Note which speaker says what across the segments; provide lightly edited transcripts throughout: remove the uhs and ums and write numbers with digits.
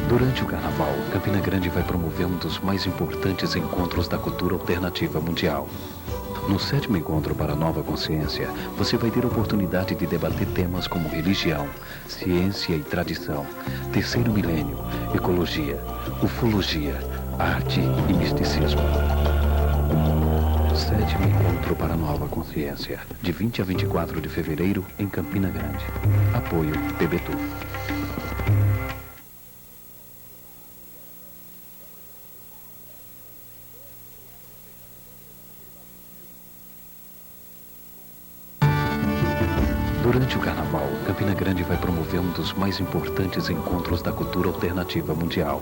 Speaker 1: Durante o Carnaval, Campina Grande vai promover um dos mais importantes encontros da cultura alternativa mundial. No 7º Encontro para a Nova Consciência, você vai ter a oportunidade de debater temas como religião, ciência e tradição, terceiro milênio, ecologia, ufologia, arte e misticismo. 7º Encontro para a Nova Consciência, de 20 a 24 de fevereiro, em Campina Grande. Apoio PBTU. Durante o Carnaval, Campina Grande vai promover um dos mais importantes encontros da cultura alternativa mundial.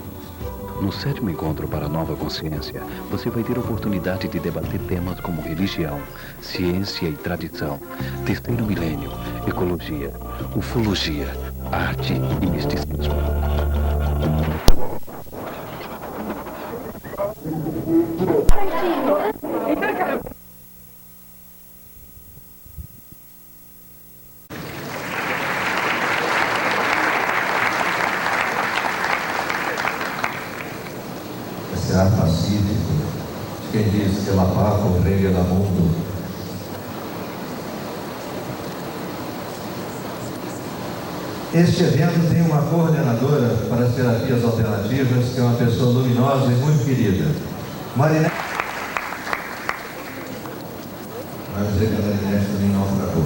Speaker 1: No 7º Encontro para a Nova Consciência, você vai ter a oportunidade de debater temas como religião, ciência e tradição, terceiro milênio, ecologia, ufologia, arte e misticismo.
Speaker 2: Será pacífico, quem diz que la paz reina no mundo. Este evento tem uma coordenadora para as terapias alternativas, que é uma pessoa luminosa e muito querida. Marinete. Mas dizer que a Marinete também não fracassou.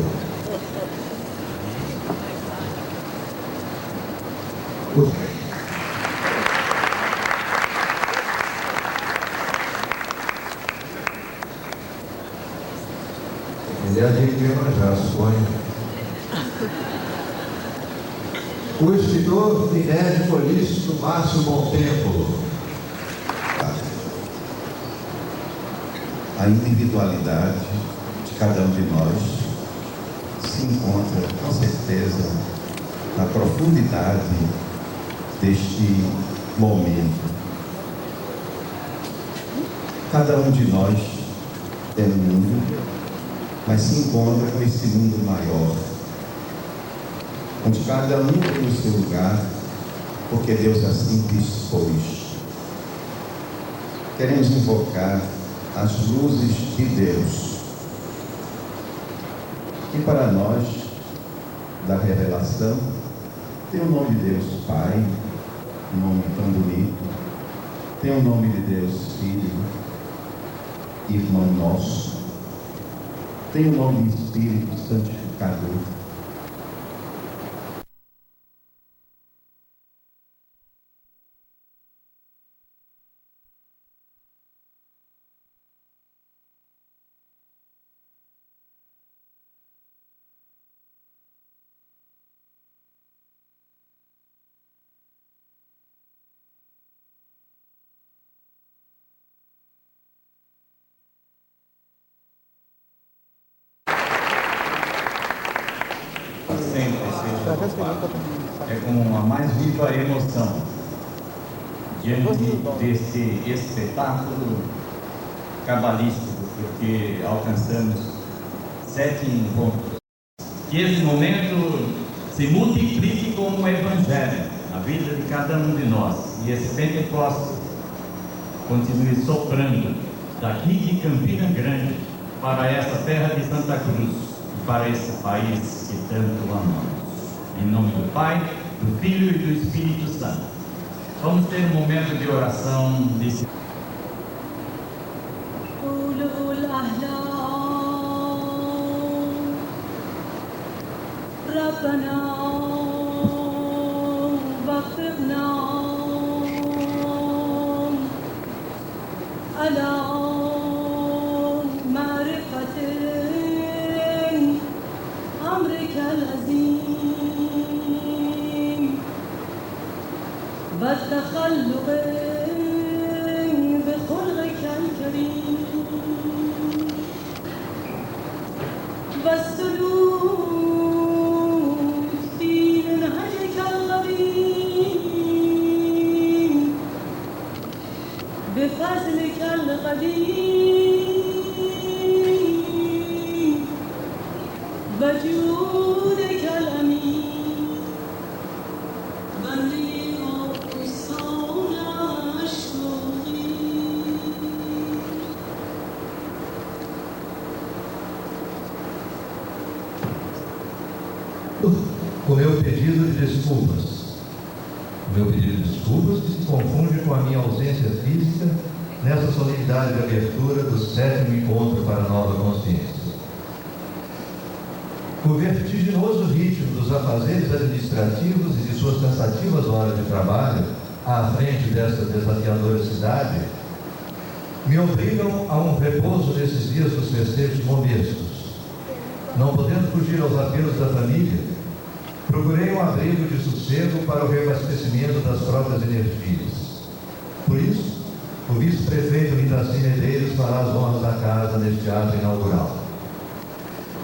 Speaker 2: Ele é a gente de Iemanjá, suponho. O escritor e médico holístico Márcio Montempo.
Speaker 3: A individualidade de cada um de nós se encontra, com certeza, na profundidade deste momento. Cada um de nós é mundo, mas se encontra com esse mundo maior, onde cada um tem o seu lugar, porque Deus assim dispôs. Queremos invocar as luzes de Deus, que para nós, da revelação, tem o nome de Deus Pai, um nome tão bonito, tem o nome de Deus Filho, irmão nosso, tem o nome de Espírito Santificador.
Speaker 4: É com a mais viva emoção diante desse espetáculo cabalístico, porque alcançamos 7 encontros. Que esse momento se multiplique como o Evangelho na vida de cada um de nós, e esse Pentecostes continue soprando daqui de Campina Grande para essa terra de Santa Cruz e para esse país que tanto amamos. Em nome do Pai, do Filho e do Espírito Santo. Vamos ter um momento de oração de
Speaker 5: والتخلق بخلقك الكريم والسلوك في منهجك القديم بفضلك القديم وجودك الأمين.
Speaker 2: o meu pedido de desculpas. O meu pedido de desculpas que se confunde com a minha ausência física nessa solenidade de abertura do 7º Encontro para a Nova Consciência. O vertiginoso ritmo dos afazeres administrativos e de suas cansativas horas de trabalho à frente desta desafiadora cidade me obrigam a um repouso nesses dias dos festejos modestos. Não podendo fugir aos apelos da família, procurei um abrigo de sossego para o reabastecimento das próprias energias. Por isso, o vice-prefeito Lindaci Medeiros fará as honras da casa neste ato inaugural.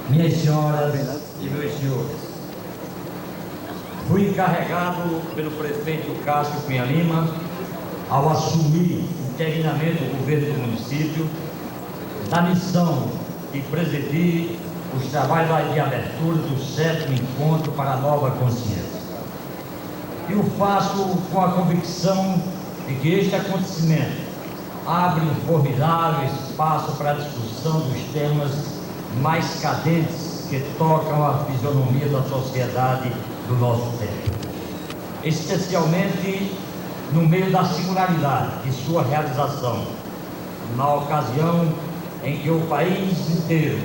Speaker 6: Minhas senhoras e meus senhores, fui encarregado pelo prefeito Cássio Cunha Lima, ao assumir interinamente o governo do município, da missão de presidir os trabalhos de abertura do 7º Encontro para a Nova Consciência. E o faço com a convicção de que este acontecimento abre um formidável espaço para a discussão dos temas mais cadentes que tocam a fisionomia da sociedade do nosso tempo, especialmente no meio da singularidade de sua realização, na ocasião em que o país inteiro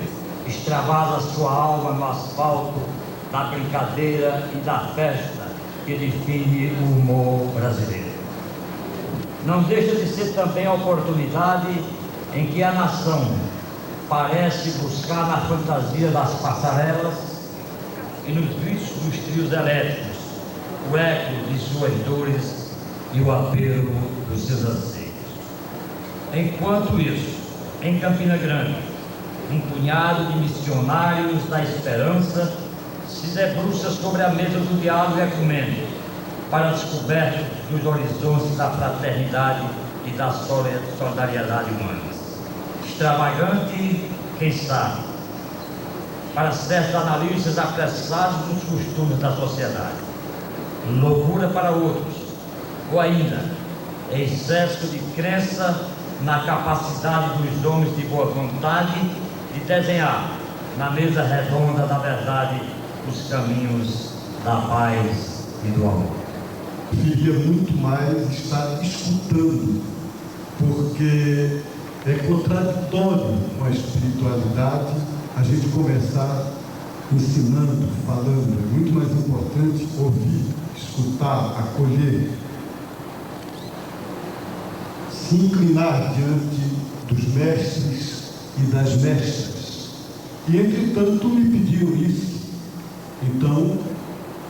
Speaker 6: extravasa sua alma no asfalto da brincadeira e da festa que define o humor brasileiro. Não deixa de ser também a oportunidade em que a nação parece buscar na fantasia das passarelas e nos gritos dos trios elétricos o eco de suas dores e o apelo dos seus anseios. Enquanto isso, em Campina Grande, um punhado de missionários da esperança se debruça sobre a mesa do diálogo ecumênico para a descoberta dos horizontes da fraternidade e da solidariedade humana. Extravagante, quem sabe, para certos analistas apressados nos costumes da sociedade. Loucura para outros, ou ainda, excesso de crença na capacidade dos homens de boa vontade de desenhar na mesa redonda da verdade os caminhos da paz e do amor.
Speaker 7: Queria muito mais estar escutando, porque é contraditório com a espiritualidade a gente começar ensinando, falando. É muito mais importante ouvir, escutar, acolher, se inclinar diante dos mestres e das mestras. E, entretanto, me pediram isso, então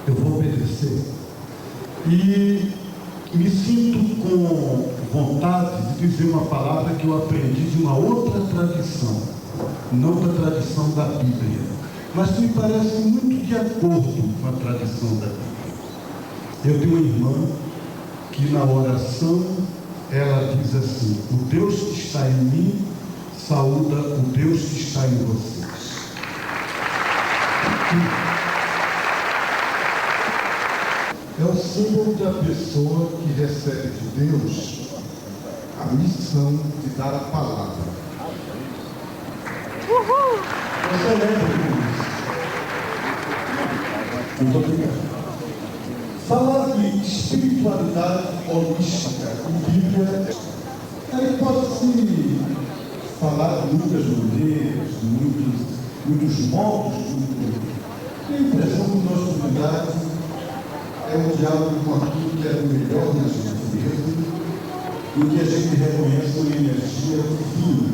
Speaker 7: eu vou obedecer. E me sinto com vontade de dizer uma palavra que eu aprendi de uma outra tradição, não da tradição da Bíblia, mas que me parece muito de acordo com a tradição da Bíblia. Eu tenho uma irmã que na oração ela diz assim: o Deus que está em mim saúda o Deus que está em vocês. É o símbolo da pessoa que recebe de Deus a missão de dar a palavra. Uhul! Você lembra disso? Muito obrigado. Falar de espiritualidade holística em Bíblia, aí pode-se falar de muitas maneiras, muitos modos de entender. Tenho a impressão que nossa comunidade é um diálogo com aquilo que é o melhor na gente mesmo, em que a gente reconhece uma energia divina,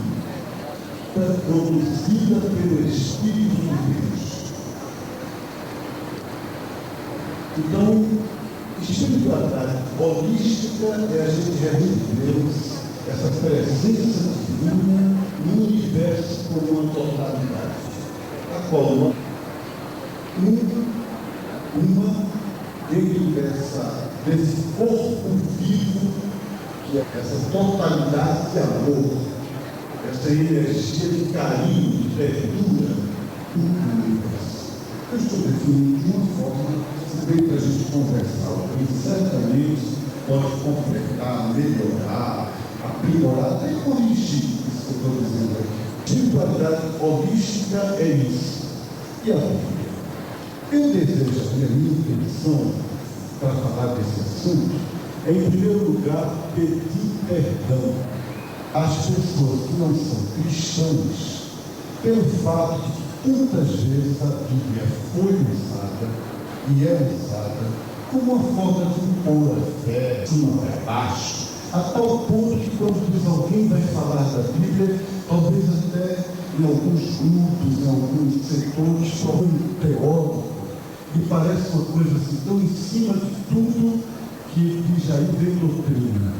Speaker 7: produzida pelo Espírito de Deus. Então, espiritualidade holística é a gente reunir Deus, essa presença divina no universo como uma totalidade, a qual uma dentro desse corpo vivo, que é essa totalidade de amor, essa energia de carinho, de ternura do universo. Eu estou definindo de uma forma que veio para a gente conversar, que certamente pode completar, melhorar, aprimorar, até corrigir isso que eu estou dizendo aqui. Espiritualidade holística é isso. E a Bíblia? Eu desejo, a minha intenção para falar desse assunto é, em primeiro lugar, pedir perdão às pessoas que não são cristãs pelo fato de que tantas vezes a Bíblia foi usada e é usada como uma forma de impor a fé, cima para baixo, a tal ponto que quando diz alguém vai falar da Bíblia, talvez até em alguns grupos, em alguns setores, só um teólogo, e parece uma coisa assim tão em cima de tudo que já aí vem doutrina.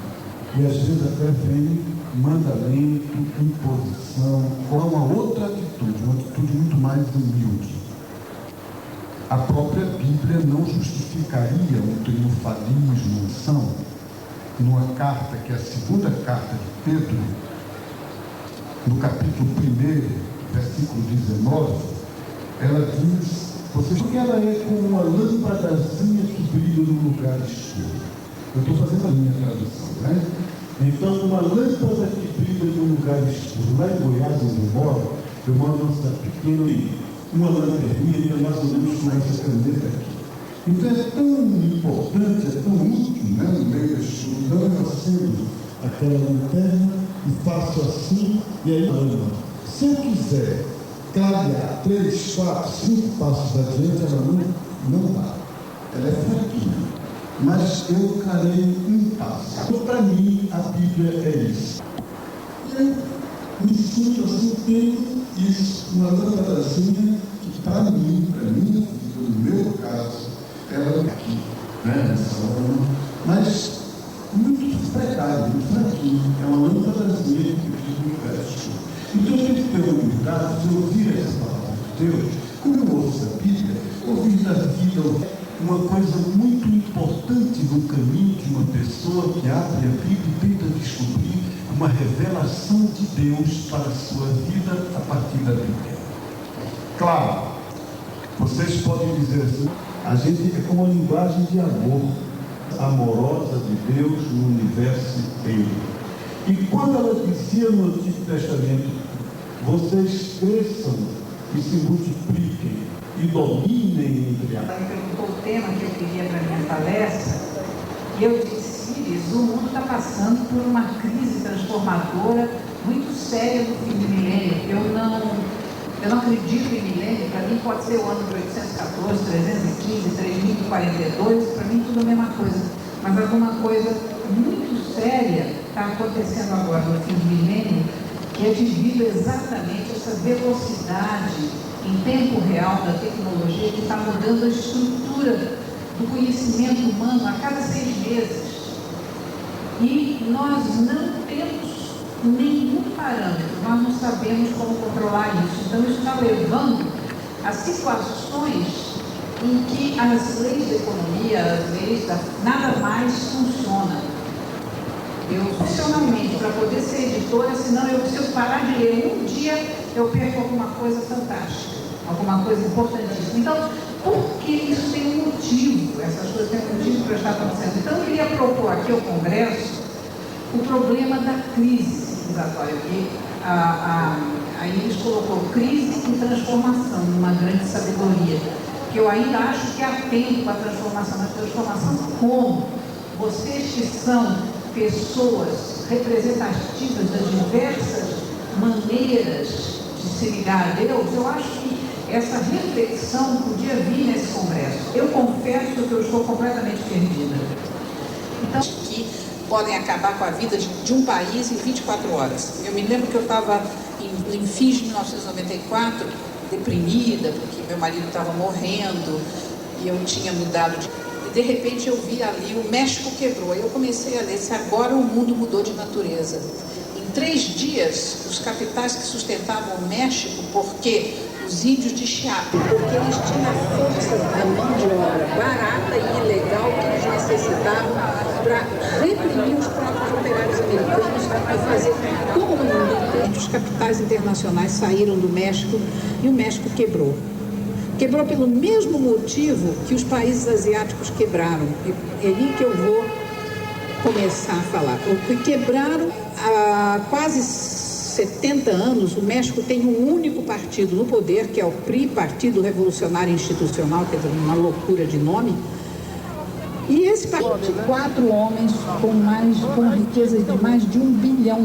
Speaker 7: E às vezes até vem mandamento, imposição, com uma outra atitude, uma atitude muito mais humilde. A própria Bíblia não justificaria um triunfalismo, numa carta, que é a segunda carta de Pedro, no capítulo 1, versículo 19, ela diz, porque ela é como uma lâmpadazinha que brilha num lugar escuro. Eu estou fazendo a minha tradução, né? Então, uma lâmpada que brilha num lugar escuro. Lá em Goiás, onde eu moro numa cidade pequena, uma lanterninha, mais ou menos com essa caneta aqui. Então é tão importante, é tão útil, né, no meio da escuridão, eu acendo aquela lanterna e faço assim, e aí anda. Se eu quiser clarear 3, 4, 5 passos adiante, ela não dá. Ela é fraquinha. Mas eu clareio um passo. Então, para mim, a Bíblia é isso. E eu me sinto assim, tenho isso, uma lâmpadazinha que para mim, no meu caso, ela aqui, né, nessa hora, mas muito precária, muito fraquinha. É uma lâmpadazinha que eu me vesto. Então eu tenho que ter uma humildade de ouvir essa palavra de Deus. Como eu ouço a Bíblia, ouvir da vida uma coisa muito importante no caminho de uma pessoa que abre a Bíblia e tenta descobrir uma revelação de Deus para a sua vida a partir da Bíblia. Claro, vocês podem dizer assim, a gente é como uma linguagem de amor amorosa de Deus no universo inteiro. E quando ela dizia no Antigo Testamento, vocês cresçam e se multipliquem e dominem entre a...
Speaker 8: Ela me perguntou o tema que eu queria para a minha palestra, e eu disse, Iris, o mundo está passando por uma crise transformadora muito séria no fim do milênio. Eu não acredito em milênio, para mim pode ser o ano de 814, 315, 3042, para mim tudo a mesma coisa. Mas alguma coisa muito séria está acontecendo agora no fim do milênio, que é devido exatamente a essa velocidade em tempo real da tecnologia que está mudando a estrutura do conhecimento humano a cada 6 meses. E nós não temos nenhum parâmetro, nós não sabemos como controlar isso. Então isso está levando a situações em que as leis da economia, as leis nada mais funcionam. Eu, profissionalmente, para poder ser editora, senão se eu parar de ler um dia, eu perco alguma coisa fantástica, alguma coisa importantíssima. Então, porque isso tem um motivo, essas coisas têm um motivo para estar acontecendo. Então, eu queria propor aqui ao Congresso o problema da crise civilizatória, que a Iris colocou crise e transformação, numa grande sabedoria, que eu ainda acho que há tempo para a transformação, mas transformação como? Vocês que são pessoas representativas das diversas maneiras de se ligar a Deus, eu acho que essa reflexão podia vir nesse congresso. Eu confesso que eu estou completamente perdida. Então, que podem acabar com a vida de um país em 24 horas. Eu me lembro que eu estava em fins de 1994, deprimida, porque meu marido estava morrendo e eu tinha mudado de... De repente eu vi ali, o México quebrou. Eu comecei a ler, disse, agora o mundo mudou de natureza. Em 3 dias, os capitais que sustentavam o México, porque os índios de Chiapas, porque eles tinham a força da mão de obra barata e ilegal que eles necessitavam para reprimir os próprios operários americanos e fazer com o mundo inteiro. Os capitais internacionais saíram do México e o México quebrou. Quebrou pelo mesmo motivo que os países asiáticos quebraram. É ali que eu vou começar a falar. Quebraram há quase 70 anos, o México tem um único partido no poder, que é o PRI, Partido Revolucionário Institucional, quer dizer, uma loucura de nome. E esse partido, 4 homens com riquezas de mais de $1 bilhão.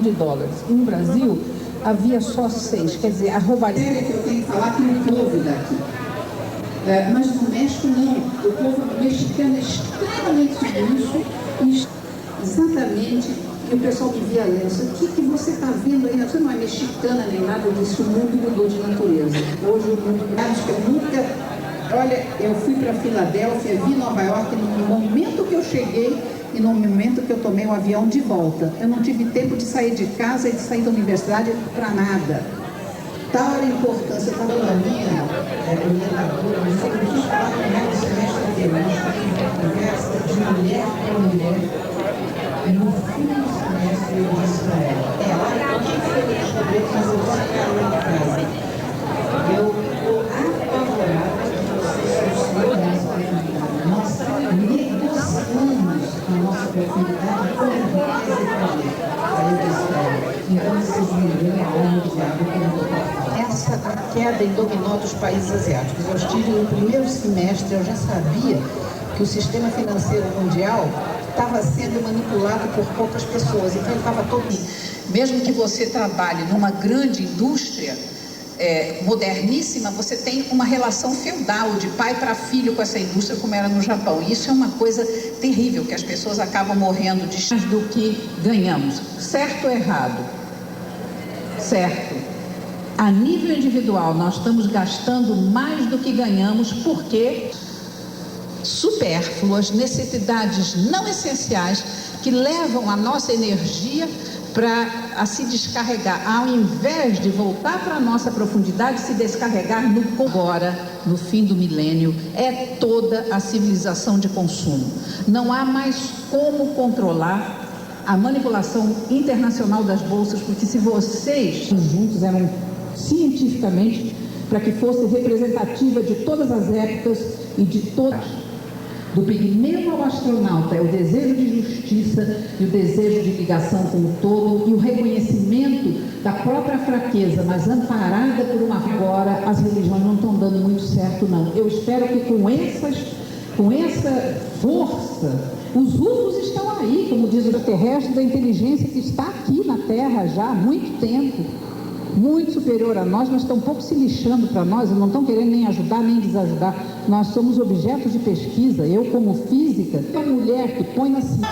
Speaker 8: E no Brasil, havia só 6. Quer dizer, a roubalheira que eu tenho que falar tem um povo daqui. Mas no México, não. O povo mexicano é extremamente submisso, exatamente. E o pessoal me via lendo, o que você está vendo aí? Você não é mexicana nem nada disso, o mundo mudou de natureza. Hoje o mundo, acho que eu nunca... Olha, eu fui para Filadélfia, vi Nova York, no momento que eu cheguei e no momento que eu tomei o avião de volta. Eu não tive tempo de sair de casa e de sair da universidade para nada. Tal era a importância, eu estava na minha orientadora, mas eu quis falar com ela no semestre anterior, uma conversa de mulher para mulher. E no fim do semestre eu disse para ela, eu não foi descobrir, mas eu vou ficar lá em casa. Eu estou apavorada de vocês sustentarem essa profundidade. Nós negociamos a nossa profundidade com riqueza e poder. Aí eu disse para ela, então vocês me dêem a alma de água que eu não estou passando. Essa queda em dominó dos países asiáticos. Eu estive no primeiro semestre, eu já sabia que o sistema financeiro mundial estava sendo manipulado por poucas pessoas, então ele estava todo... Mesmo que você trabalhe numa grande indústria moderníssima, você tem uma relação feudal de pai para filho com essa indústria, como era no Japão. E isso é uma coisa terrível, que as pessoas acabam morrendo de mais do que ganhamos. Certo ou errado? Certo. A nível individual, nós estamos gastando mais do que ganhamos, porque supérfluas, necessidades não essenciais que levam a nossa energia para se descarregar, ao invés de voltar para a nossa profundidade, se descarregar no agora, no fim do milênio, é toda a civilização de consumo. Não há mais como controlar a manipulação internacional das bolsas, porque se vocês juntos eram cientificamente para que fosse representativa de todas as épocas e de todas, do pigmeu ao astronauta, é o desejo de justiça e o desejo de ligação com o todo e o reconhecimento da própria fraqueza, mas amparada por uma... Agora as religiões não estão dando muito certo, não. Eu espero que com essa força, os UFOs estão aí, como diz o extraterrestre, da inteligência que está aqui na Terra já há muito tempo, muito superior a nós, mas estão um pouco se lixando para nós, não estão querendo nem ajudar nem desajudar. Nós somos objetos de pesquisa. Eu, como física, uma mulher que põe na...
Speaker 9: Muito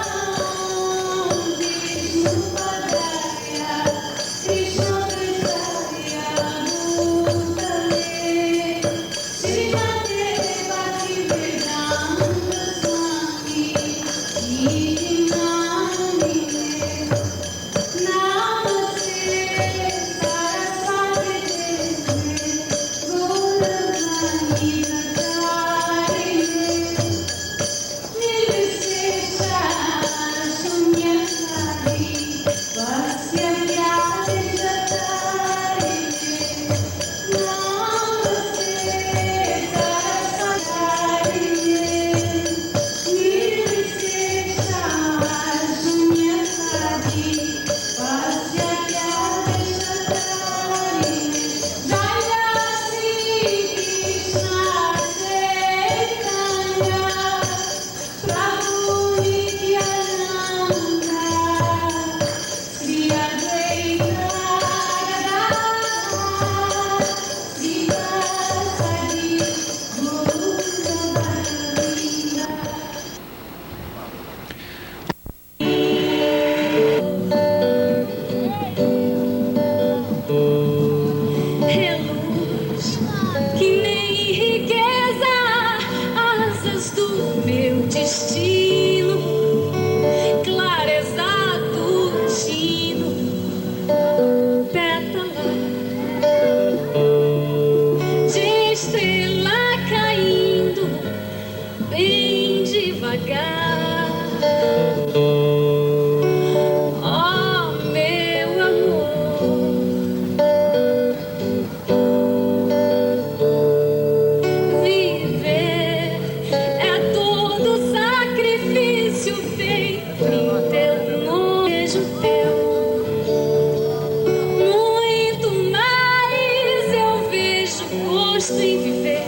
Speaker 9: em viver,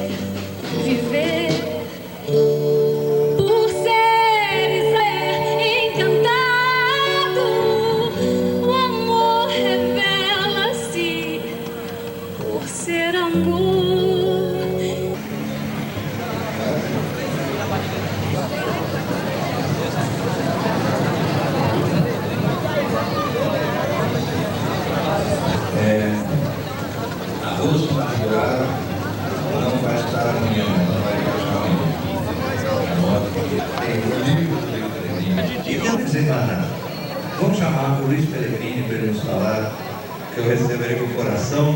Speaker 9: viver. Por ser e ser encantado, o amor revela-se por ser amor.
Speaker 2: A luz particular não vai estar amanhã, não vai estar amanhã. E não desenganar. Vamos chamar o Luiz Pellegrini para ele nos falar, que eu receberei com o coração.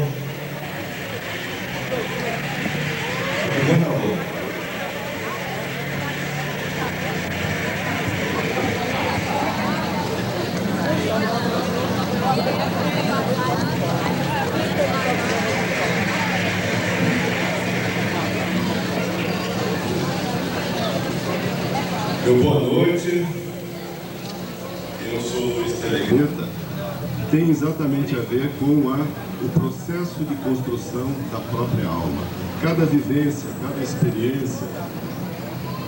Speaker 2: Por favor.
Speaker 10: Boa noite, eu sou o Luiz Pellegrini. Tem exatamente a ver com o processo de construção da própria alma. Cada vivência, cada experiência,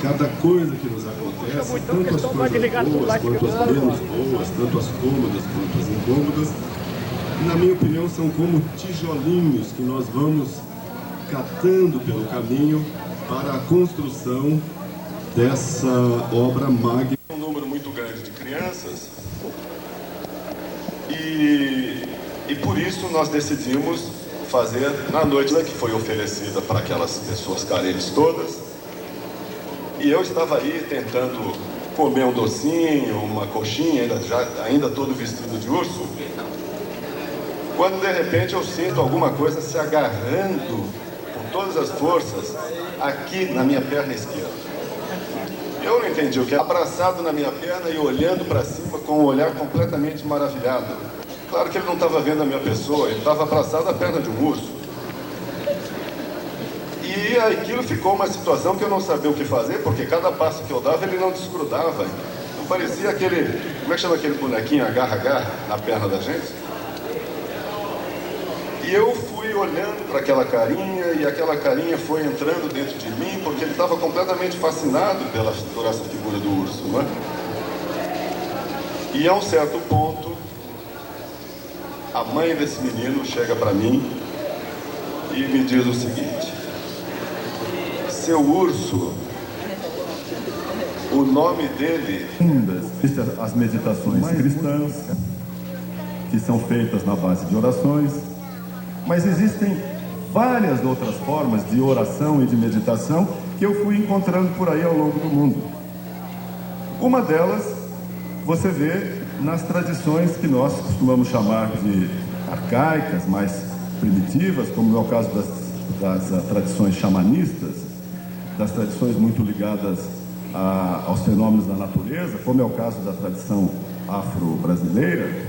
Speaker 10: cada coisa que nos acontece, tanto as coisas boas quanto as menos boas, tanto as cômodas quanto as incômodas, na minha opinião, são como tijolinhos que nós vamos catando pelo caminho para a construção dessa obra magna.
Speaker 11: Um número muito grande de crianças e por isso nós decidimos fazer na noite que foi oferecida para aquelas pessoas carentes todas, e eu estava aí tentando comer um docinho, uma coxinha, ainda todo vestido de urso, quando de repente eu sinto alguma coisa se agarrando com todas as forças aqui na minha perna esquerda. Eu não entendi o que era, abraçado na minha perna e olhando para cima com um olhar completamente maravilhado. Claro que ele não estava vendo a minha pessoa, ele estava abraçado à perna de um urso. E aquilo ficou uma situação que eu não sabia o que fazer, porque cada passo que eu dava ele não desgrudava. Então parecia aquele, como é que chama aquele bonequinho, agarra-agarra, na perna da gente? E eu fui olhando para aquela carinha, e aquela carinha foi entrando dentro de mim, porque ele estava completamente fascinado por essa figura do urso, não é? E a um certo ponto, a mãe desse menino chega para mim e me diz o seguinte: seu urso, o nome dele...
Speaker 10: As meditações cristãs, que são feitas na base de orações, mas existem várias outras formas de oração e de meditação que eu fui encontrando por aí ao longo do mundo. Uma delas você vê nas tradições que nós costumamos chamar de arcaicas, mais primitivas, como é o caso das tradições xamanistas, das tradições muito ligadas aos fenômenos da natureza, como é o caso da tradição afro-brasileira, né,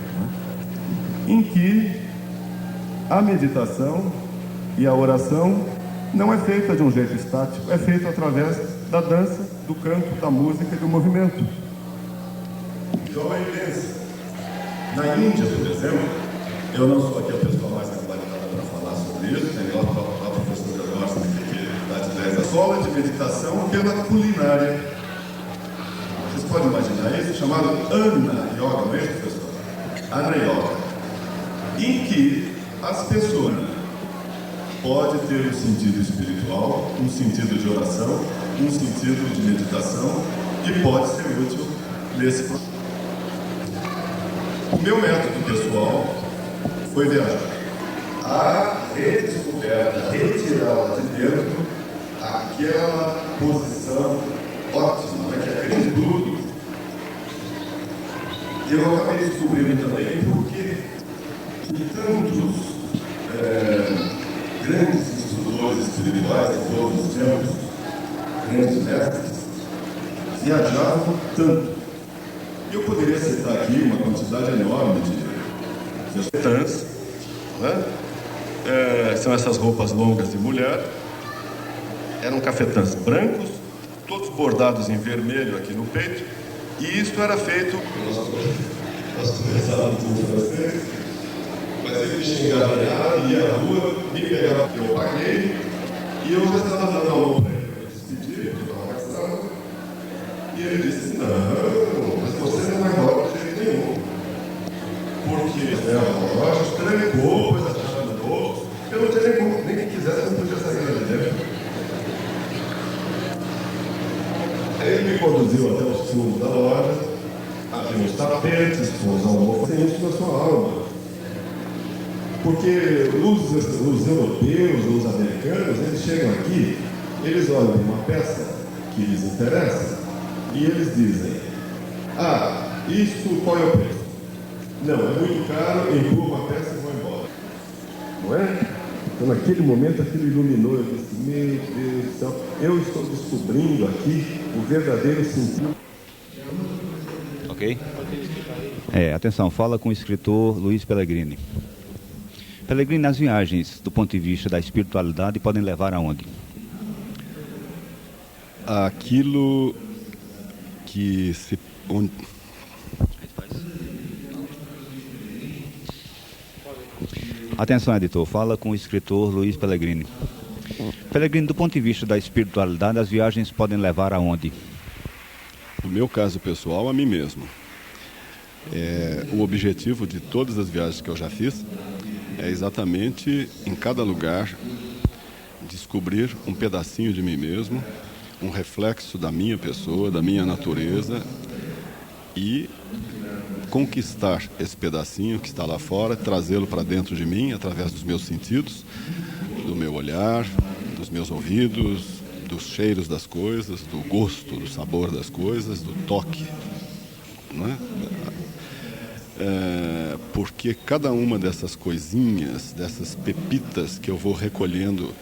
Speaker 10: em que a meditação e a oração não é feita de um jeito estático, é feita através da dança, do canto, da música e do movimento. Então é imensa. Na Índia, por exemplo, eu não sou aqui a pessoa mais habilitada para falar sobre isso, tem lá a professora Gorski, que dá de 10 a escola de meditação pela culinária. Vocês podem imaginar isso? Chamado Anna Yoga, não é isso, professor? Anna Yoga. Em que as pessoas podem ter um sentido espiritual, um sentido de oração, um sentido de meditação, e pode ser útil nesse processo. O meu método pessoal foi viajar. A redescoberta, retirá-la de dentro, aquela posição ótima, né, que acredita em tudo. E eu acabei descobrindo também porque tantos grandes instrutores espirituais de todos os tempos, grandes mestres, viajavam tanto. Eu poderia citar aqui uma quantidade enorme de cafetãs, né? São essas roupas longas de mulher, eram cafetãs brancos, todos bordados em vermelho aqui no peito, e isso era feito... Nós começávamos com francês, mas ele chegava lá, ia à rua, me pegava, eu paguei,
Speaker 11: E eu já estava dando aula para ele despedir, eu estava gastando. E ele disse, não, mas você não vai embora de jeito nenhum. Porque a loja trancou, pois a chave mudou. Eu não tinha nem que quisesse, eu não podia sair ali dentro. Aí ele me conduziu até os fundos da loja, abriu os tapetes, pôs almofas na sua alma. Porque os europeus, os americanos, eles chegam aqui, eles olham uma peça que lhes interessa e eles dizem, isso qual é o preço? Não, é muito caro, empurra uma peça e vão embora. Não é? Então naquele momento aquilo iluminou, eu disse, meu Deus do céu, eu estou descobrindo aqui o verdadeiro sentido.
Speaker 12: Ok? Atenção, fala com o escritor Luiz Pellegrini. Pellegrini, as viagens, do ponto de vista da espiritualidade, podem levar aonde?
Speaker 10: Aquilo que se...
Speaker 12: Atenção, editor, fala com o escritor Luiz Pellegrini. Pellegrini, do ponto de vista da espiritualidade, as viagens podem levar aonde?
Speaker 10: No meu caso pessoal, a mim mesmo. O objetivo de todas as viagens que eu já fiz é exatamente, em cada lugar, descobrir um pedacinho de mim mesmo, um reflexo da minha pessoa, da minha natureza, e conquistar esse pedacinho que está lá fora, trazê-lo para dentro de mim, através dos meus sentidos, do meu olhar, dos meus ouvidos, dos cheiros das coisas, do gosto, do sabor das coisas, do toque, não é? Porque cada uma dessas coisinhas, dessas pepitas que eu vou recolhendo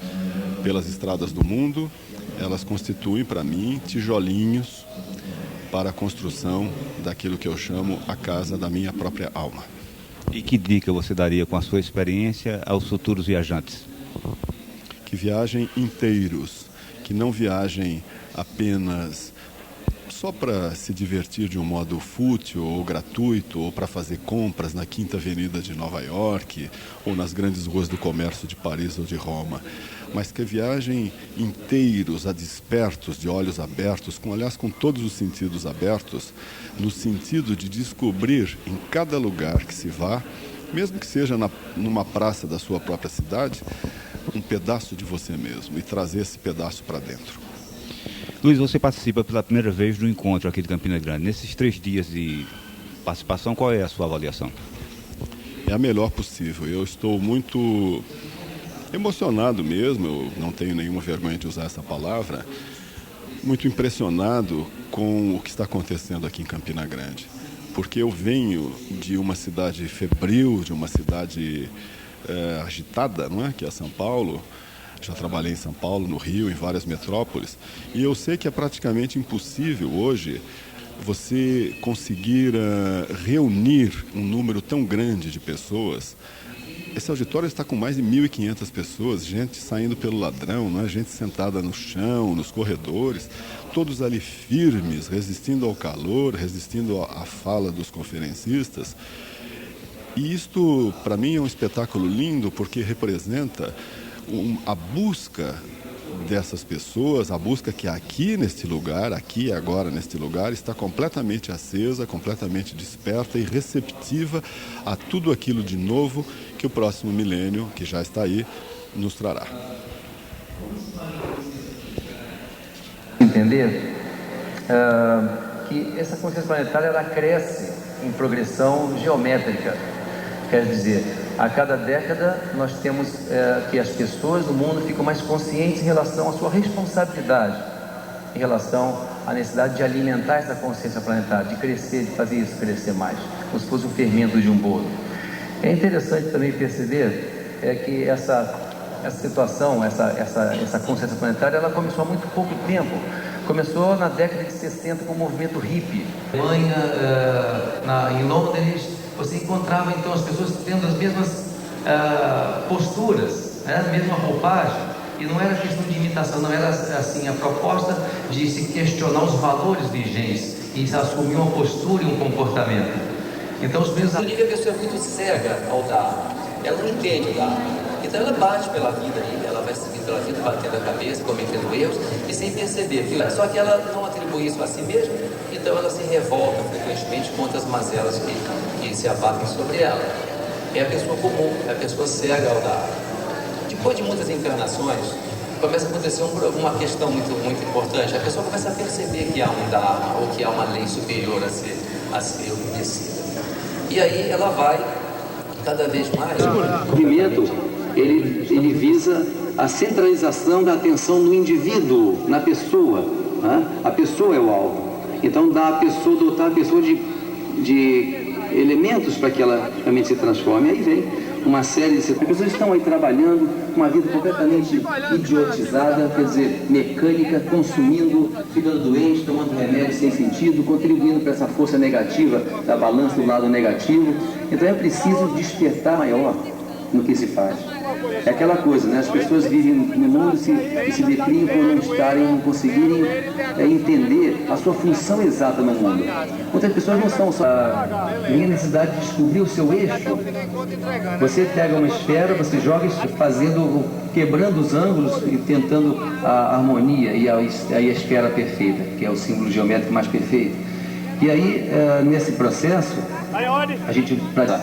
Speaker 10: pelas estradas do mundo, elas constituem para mim tijolinhos para a construção daquilo que eu chamo a casa da minha própria alma.
Speaker 12: E que dica você daria com a sua experiência aos futuros viajantes?
Speaker 10: Que viajem inteiros, que não viajem apenas só para se divertir de um modo fútil ou gratuito, ou para fazer compras na Quinta Avenida de Nova York, ou nas grandes ruas do comércio de Paris ou de Roma, mas que viajem inteiros, a despertos, de olhos abertos, aliás, com todos os sentidos abertos, no sentido de descobrir em cada lugar que se vá, mesmo que seja numa praça da sua própria cidade, um pedaço de você mesmo e trazer esse pedaço para dentro.
Speaker 12: Luiz, você participa pela primeira vez do encontro aqui de Campina Grande. Nesses 3 dias de participação, qual é a sua avaliação?
Speaker 10: É a melhor possível. Eu estou muito emocionado mesmo, eu não tenho nenhuma vergonha de usar essa palavra, muito impressionado com o que está acontecendo aqui em Campina Grande. Porque eu venho de uma cidade febril, de uma cidade agitada, não é? Que é São Paulo. Já trabalhei em São Paulo, no Rio, em várias metrópoles, e eu sei que é praticamente impossível hoje você conseguir reunir um número tão grande de pessoas. Esse auditório está com mais de 1.500 pessoas, gente saindo pelo ladrão, não é? Gente sentada no chão, nos corredores, todos ali firmes, resistindo ao calor, resistindo à fala dos conferencistas. E isto, para mim, é um espetáculo lindo, porque representa a busca dessas pessoas, a busca que aqui neste lugar, aqui agora neste lugar, está completamente acesa, completamente desperta e receptiva a tudo aquilo de novo que o próximo milênio, que já está aí, nos trará.
Speaker 13: Entender que essa consciência planetária ela cresce em progressão geométrica, quer dizer, a cada década nós temos que as pessoas do mundo ficam mais conscientes em relação à sua responsabilidade, em relação à necessidade de alimentar essa consciência planetária, de crescer, de fazer isso crescer mais, como se fosse o fermento de um bolo. É interessante também perceber que essa situação, essa consciência planetária, ela começou há muito pouco tempo. Começou na década de 60 com o movimento hippie. Em Londres, você encontrava então as pessoas tendo as mesmas posturas, a mesma roupagem, e não era questão de imitação, não era assim a proposta de se questionar os valores vigentes e se assumir uma postura e um comportamento. Então os meus amigos, a pessoa é muito cega ao dar, ela não entende o dar, então ela bate pela vida e ela vai seguindo pela vida, batendo a cabeça, cometendo erros e sem perceber. Só que ela não atribui isso a si mesma, então ela se revolta frequentemente contra as mazelas que se abatem sobre ela. É a pessoa comum, é a pessoa cega ao dar. Depois de muitas encarnações, começa a acontecer uma questão muito importante. A pessoa começa a perceber que há um Dharma ou que há uma lei superior a ser obedecida. E aí ela vai cada vez mais. O movimento, ele visa a centralização da atenção no indivíduo, na pessoa. Né? A pessoa é o alvo. Então dotar a pessoa de elementos para que ela realmente se transforme. Aí vem uma série de pessoas estão aí trabalhando uma vida completamente idiotizada, quer dizer, mecânica, consumindo, ficando doente, tomando remédio sem sentido, contribuindo para essa força negativa da balança do lado negativo. Então é preciso despertar maior no que se faz. É aquela coisa, né? As pessoas vivem no mundo e se deprimem por não conseguirem entender a sua função exata no mundo. Muitas pessoas não são só a necessidade de descobrir o seu eixo. Você pega uma esfera, você joga quebrando os ângulos e tentando a harmonia e a esfera perfeita, que é o símbolo geométrico mais perfeito. E aí, nesse processo, a gente, para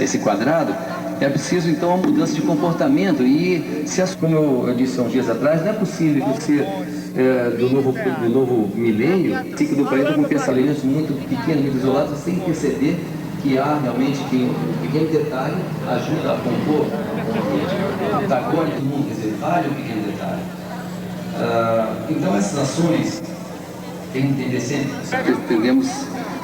Speaker 13: esse quadrado, é preciso então uma mudança de comportamento e, como eu disse há uns dias atrás, não é possível que você, do novo milênio, fique do planeta com pensamentos muito pequenos, muito isolados, sem perceber que há realmente que um pequeno detalhe ajuda a compor o antagônico do mundo, quer dizer, vale um pequeno detalhe. Então essas ações têm que entender sempre,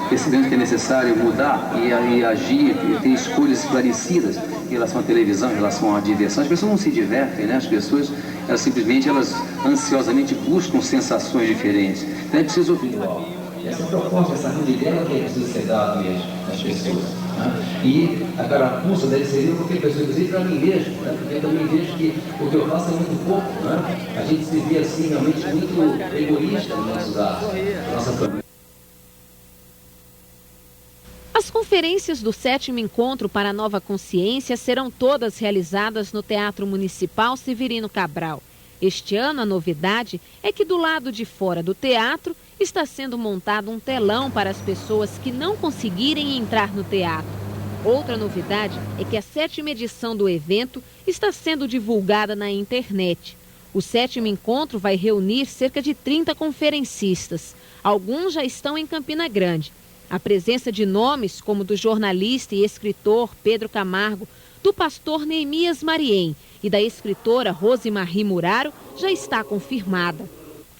Speaker 13: percebemos que é necessário mudar e agir, e ter escolhas esclarecidas em relação à televisão, em relação à diversão. As pessoas não se divertem, né? As pessoas, elas ansiosamente buscam sensações diferentes. Então é preciso ouvir essa proposta, essa ideia que é preciso ser dada mesmo às pessoas. Né? E a carapuça deve servir para qualquer pessoa, inclusive para mim mesmo, né? Porque eu também vejo que o que eu faço é muito pouco. Né? A gente se vê assim realmente muito egoísta nos nossos atos, na nossa família.
Speaker 14: As conferências do 7º Encontro para a Nova Consciência serão todas realizadas no Teatro Municipal Severino Cabral. Este ano, a novidade é que do lado de fora do teatro está sendo montado um telão para as pessoas que não conseguirem entrar no teatro. Outra novidade é que a 7ª edição do evento está sendo divulgada na internet. O 7º Encontro vai reunir cerca de 30 conferencistas. Alguns já estão em Campina Grande. A presença de nomes como do jornalista e escritor Pedro Camargo, do pastor Neemias Mariem e da escritora Rosemarie Muraro já está confirmada.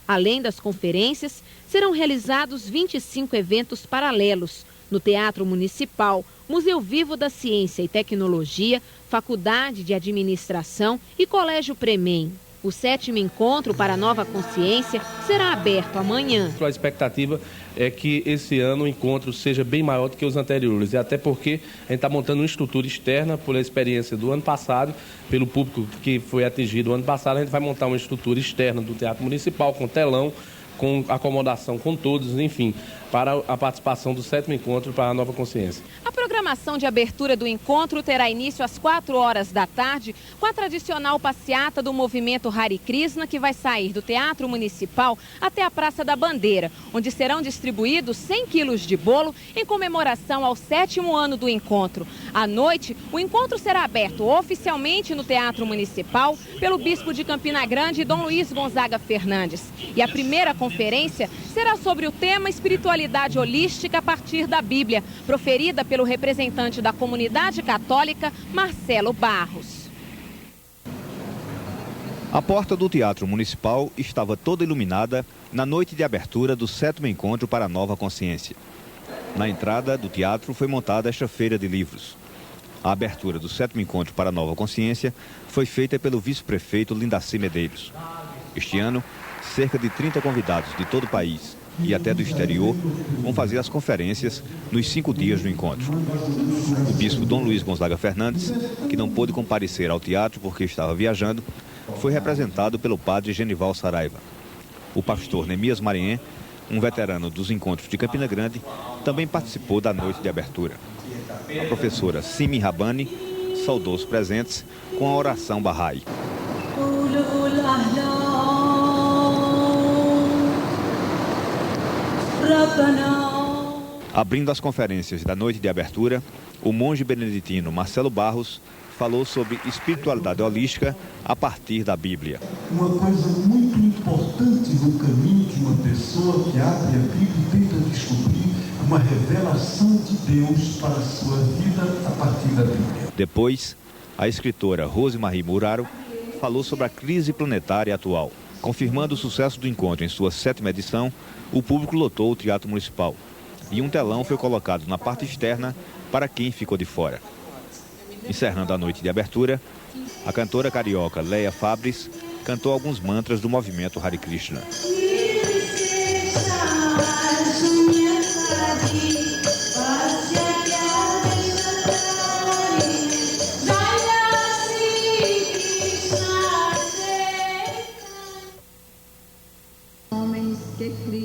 Speaker 14: Além das conferências, serão realizados 25 eventos paralelos no Teatro Municipal, Museu Vivo da Ciência e Tecnologia, Faculdade de Administração e Colégio Premem. O 7º Encontro para a Nova Consciência será aberto amanhã.
Speaker 15: A expectativa é que esse ano o encontro seja bem maior do que os anteriores. E até porque a gente está montando uma estrutura externa, por experiência do ano passado, pelo público que foi atingido o ano passado, a gente vai montar uma estrutura externa do Teatro Municipal, com telão, com acomodação com todos, enfim, para a participação do 7º Encontro para a Nova Consciência.
Speaker 14: A programação de abertura do encontro terá início às 4 horas da tarde, com a tradicional passeata do movimento Hare Krishna, que vai sair do Teatro Municipal até a Praça da Bandeira, onde serão distribuídos 100 quilos de bolo em comemoração ao 7º ano do encontro. À noite, o encontro será aberto oficialmente no Teatro Municipal pelo bispo de Campina Grande, Dom Luiz Gonzaga Fernandes. E a primeira conferência será sobre o tema espiritualidade holística a partir da Bíblia, proferida pelo representante da comunidade católica, Marcelo Barros.
Speaker 12: A porta do Teatro Municipal estava toda iluminada na noite de abertura do 7º Encontro para a Nova Consciência. Na entrada do teatro foi montada esta feira de livros. A abertura do 7º Encontro para a Nova Consciência foi feita pelo vice-prefeito Lindaci Medeiros. Este ano, cerca de 30 convidados de todo o país e até do exterior vão fazer as conferências nos 5 dias do encontro. O bispo Dom Luiz Gonzaga Fernandes, que não pôde comparecer ao teatro porque estava viajando, foi representado pelo padre Genival Saraiva. O pastor Neemias Mariem, um veterano dos encontros de Campina Grande, também participou da noite de abertura. A professora Simi Rabani saudou os presentes com a oração Bahá'í. Abrindo as conferências da noite de abertura, o monge beneditino Marcelo Barros falou sobre espiritualidade holística a partir da Bíblia.
Speaker 7: Uma coisa muito importante no caminho de uma pessoa que abre a Bíblia e tenta descobrir uma revelação de Deus para a sua vida a partir da Bíblia.
Speaker 12: Depois, a escritora Rosemarie Muraro falou sobre a crise planetária atual. Confirmando o sucesso do encontro em sua 7ª edição, o público lotou o Teatro Municipal e um telão foi colocado na parte externa para quem ficou de fora. Encerrando a noite de abertura, a cantora carioca Leia Fabris cantou alguns mantras do movimento Hare Krishna.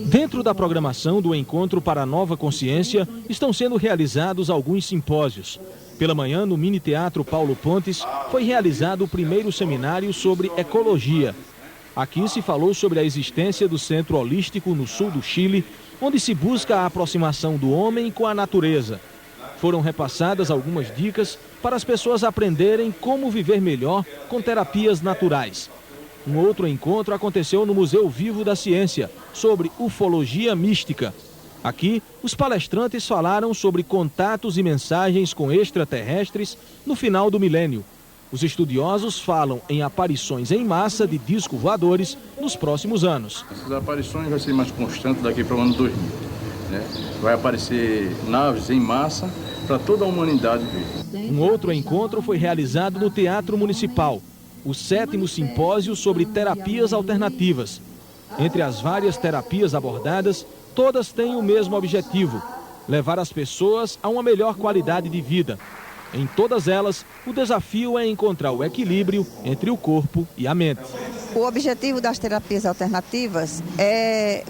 Speaker 16: Dentro da programação do Encontro para a Nova Consciência, estão sendo realizados alguns simpósios. Pela manhã, no Mini Teatro Paulo Pontes, foi realizado o primeiro seminário sobre ecologia. Aqui se falou sobre a existência do Centro Holístico no sul do Chile, onde se busca a aproximação do homem com a natureza. Foram repassadas algumas dicas para as pessoas aprenderem como viver melhor com terapias naturais. Um outro encontro aconteceu no Museu Vivo da Ciência, sobre ufologia mística. Aqui, os palestrantes falaram sobre contatos e mensagens com extraterrestres no final do milênio. Os estudiosos falam em aparições em massa de discos voadores nos próximos anos.
Speaker 17: Essas aparições vão ser mais constantes daqui para o ano 2000. Vai aparecer naves em massa para toda a humanidade ver.
Speaker 16: Um outro encontro foi realizado no Teatro Municipal, o 7º simpósio sobre terapias alternativas. Entre as várias terapias abordadas, todas têm o mesmo objetivo: levar as pessoas a uma melhor qualidade de vida. Em todas elas, o desafio é encontrar o equilíbrio entre o corpo e a mente.
Speaker 18: O objetivo das terapias alternativas é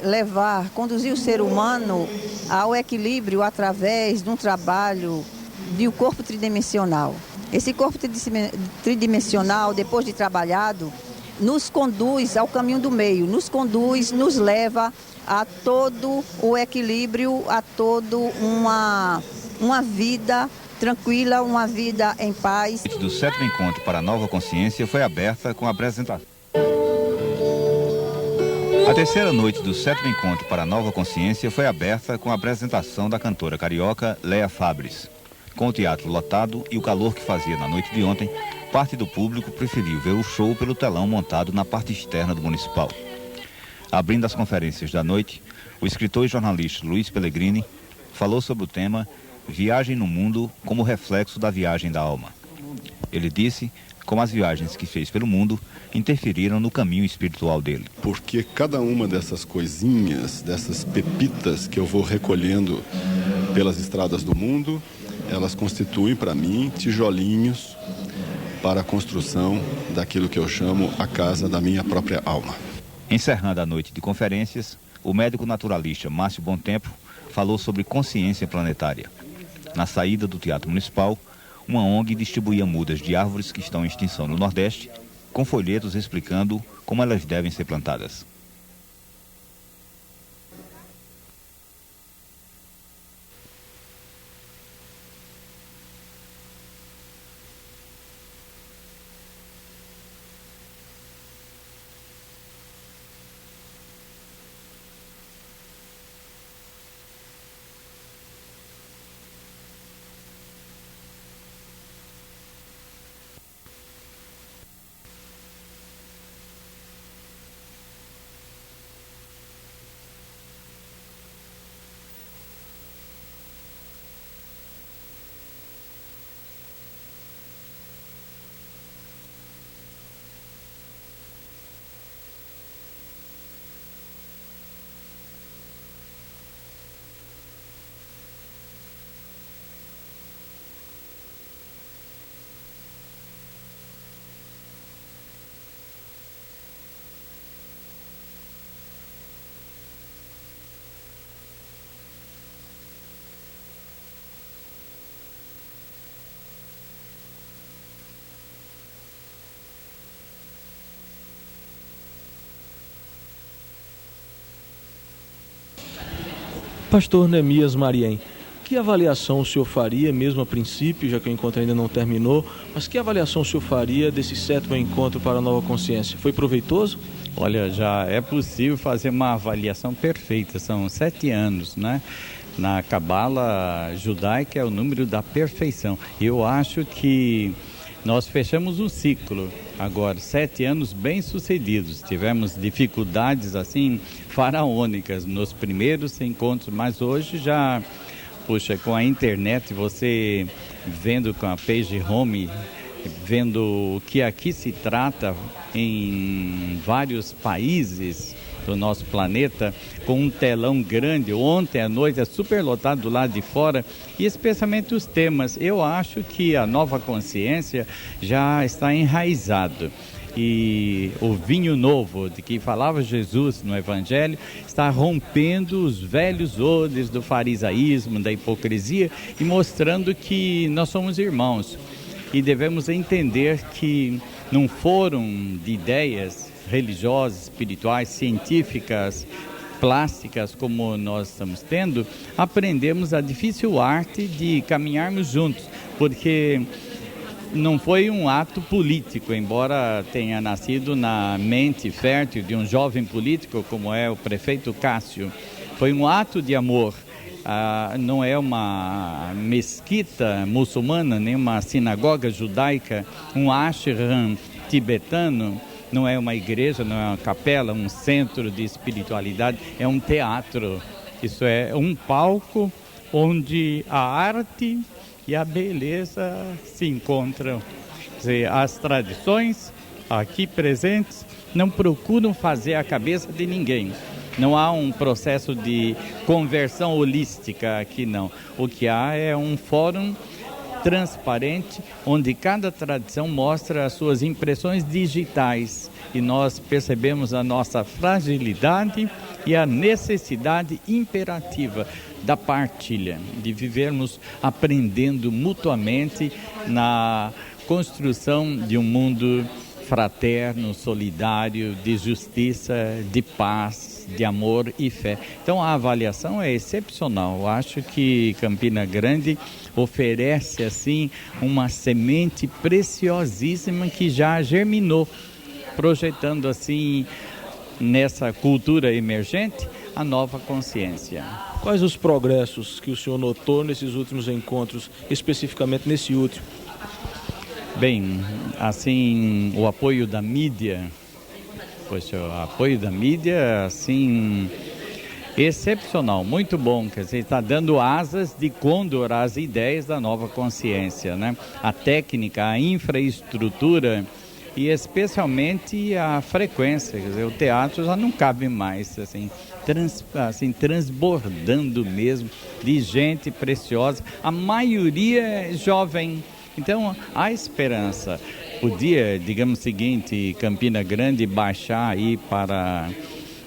Speaker 18: conduzir o ser humano ao equilíbrio através de um trabalho de um corpo tridimensional. Esse corpo tridimensional, depois de trabalhado, nos conduz ao caminho do meio, nos leva a todo o equilíbrio, a toda uma vida tranquila, uma vida em paz.
Speaker 12: A noite do 7º Encontro para a Nova Consciência foi aberta com a apresentação. A terceira noite do 7º Encontro para a Nova Consciência foi aberta com a apresentação da cantora carioca Leia Fabris. Com o teatro lotado e o calor que fazia na noite de ontem, parte do público preferiu ver o show pelo telão montado na parte externa do Municipal. Abrindo as conferências da noite, o escritor e jornalista Luiz Pellegrini falou sobre o tema Viagem no Mundo como reflexo da viagem da alma. Ele disse como as viagens que fez pelo mundo interferiram no caminho espiritual dele.
Speaker 11: Porque cada uma dessas coisinhas, dessas pepitas que eu vou recolhendo pelas estradas do mundo, elas constituem para mim tijolinhos para a construção daquilo que eu chamo a casa da minha própria alma.
Speaker 12: Encerrando a noite de conferências, o médico naturalista Márcio Bontempo falou sobre consciência planetária. Na saída do Teatro Municipal, uma ONG distribuía mudas de árvores que estão em extinção no Nordeste, com folhetos explicando como elas devem ser plantadas.
Speaker 16: Pastor Neemias Mariem, que avaliação o senhor faria, mesmo a princípio, já que o encontro ainda não terminou, mas que avaliação o senhor faria desse 7º encontro para a nova consciência? Foi proveitoso?
Speaker 4: Olha, já é possível fazer uma avaliação perfeita, são 7 anos, né? Na Cabala judaica é o número da perfeição. Eu acho que nós fechamos um ciclo agora, 7 anos bem sucedidos. Tivemos dificuldades assim faraônicas nos primeiros encontros, mas hoje já, puxa, com a internet, você vendo com a Page Home, vendo o que aqui se trata em vários países do nosso planeta, com um telão grande. Ontem à noite é super lotado do lado de fora, e especialmente os temas. Eu acho que a nova consciência já está enraizado. E o vinho novo de que falava Jesus no Evangelho está rompendo os velhos odres do farisaísmo, da hipocrisia, e mostrando que nós somos irmãos. E devemos entender que num fórum de ideias religiosas, espirituais, científicas, plásticas, como nós estamos tendo, aprendemos a difícil arte de caminharmos juntos, porque não foi um ato político, embora tenha nascido na mente fértil de um jovem político como é o prefeito Cássio. Foi um ato de amor. Não é uma mesquita muçulmana, nem uma sinagoga judaica, um ashram tibetano, não é uma igreja, não é uma capela, um centro de espiritualidade, é um teatro. Isso é um palco onde a arte e a beleza se encontram. Quer dizer, as tradições aqui presentes não procuram fazer a cabeça de ninguém. Não há um processo de conversão holística aqui, não. O que há é um fórum transparente, onde cada tradição mostra as suas impressões digitais. E nós percebemos a nossa fragilidade e a necessidade imperativa da partilha, de vivermos aprendendo mutuamente na construção de um mundo fraterno, solidário, de justiça, de paz, de amor e fé. Então a avaliação é excepcional. Eu acho que Campina Grande oferece assim uma semente preciosíssima que já germinou, projetando assim nessa cultura emergente a nova consciência.
Speaker 16: Quais os progressos que o senhor notou nesses últimos encontros, especificamente nesse último?
Speaker 4: Bem, assim, o apoio da mídia, poxa, o apoio da mídia, assim, excepcional, muito bom, quer dizer, está dando asas de condor às ideias da nova consciência, né? A técnica, a infraestrutura e especialmente a frequência, quer dizer, o teatro já não cabe mais, assim, transbordando mesmo de gente preciosa, a maioria é jovem. Então, há esperança. Podia, digamos o seguinte, Campina Grande baixar aí para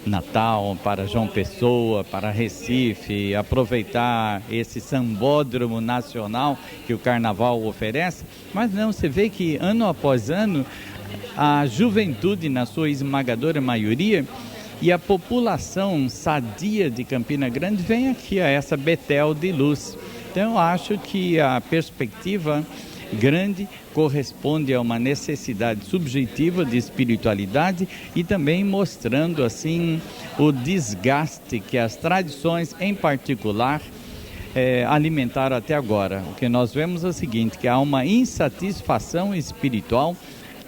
Speaker 4: Natal, para João Pessoa, para Recife, aproveitar esse sambódromo nacional que o Carnaval oferece, mas não, você vê que ano após ano, a juventude, na sua esmagadora maioria, e a população sadia de Campina Grande vem aqui a essa Betel de luz. Então, eu acho que a perspectiva grande corresponde a uma necessidade subjetiva de espiritualidade e também mostrando assim o desgaste que as tradições em particular alimentaram até agora. O que nós vemos é o seguinte, que há uma insatisfação espiritual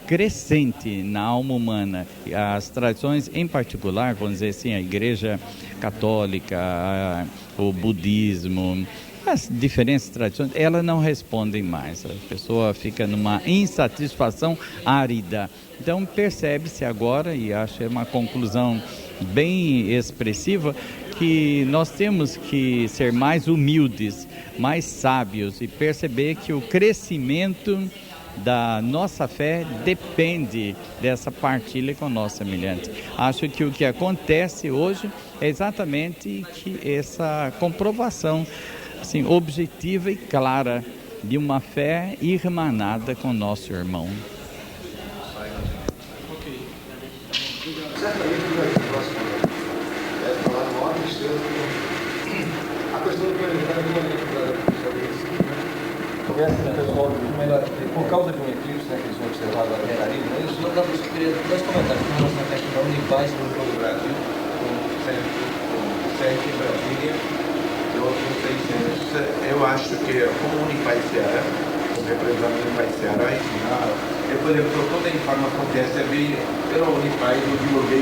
Speaker 4: crescente na alma humana. As tradições em particular, vamos dizer assim, a Igreja Católica, o budismo, as diferentes tradições, elas não respondem mais. A pessoa fica numa insatisfação árida. Então percebe-se agora, e acho que é uma conclusão bem expressiva, que nós temos que ser mais humildes, mais sábios e perceber que o crescimento da nossa fé depende dessa partilha com o nosso semelhante. Acho que o que acontece hoje é exatamente que essa comprovação assim, objetiva e clara de uma fé irmanada com nosso irmão.
Speaker 19: questão do planetário por causa de um eclipse, né, que eles vão observar lá no Caribe, né? Isso não dá para querer dois comentários com relação à questão da Unipaz no Jogo do Brasil, com o Sérgio em Brasília.
Speaker 20: Eu acho que como Unipaz Ceará, como representante da Unipaz Ceará, depois toda a informação que recebi pela Unipaz, eu divulguei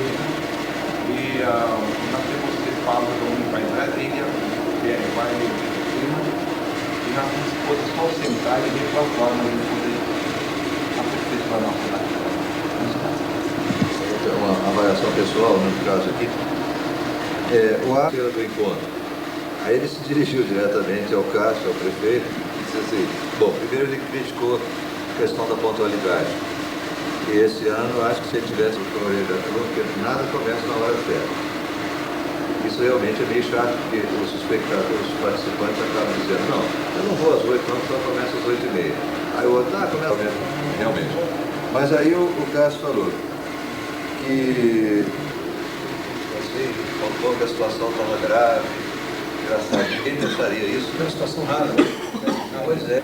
Speaker 20: e nós temos que falar da Unipaz Brasília, que vai e nós temos disposição central e de qual forma a gente poder aperfeiçoar a nossa cidade.
Speaker 2: Então, uma avaliação pessoal, no caso aqui, o ato do encontro. Aí ele se dirigiu diretamente ao Cássio, ao prefeito, e disse assim, bom, primeiro ele criticou a questão da pontualidade. E esse ano, eu acho que se ele tivesse o orelha, porque nada começa na hora certa. Isso realmente é meio chato, porque os espectadores, os participantes acabam dizendo, não, eu não vou às 8, não, só começa às 8h30. Aí o outro, começa realmente. Mas aí o Cássio falou que, assim, faltou que a situação estava grave, engraçado, quem pensaria isso? É uma situação rara, né? Pois é,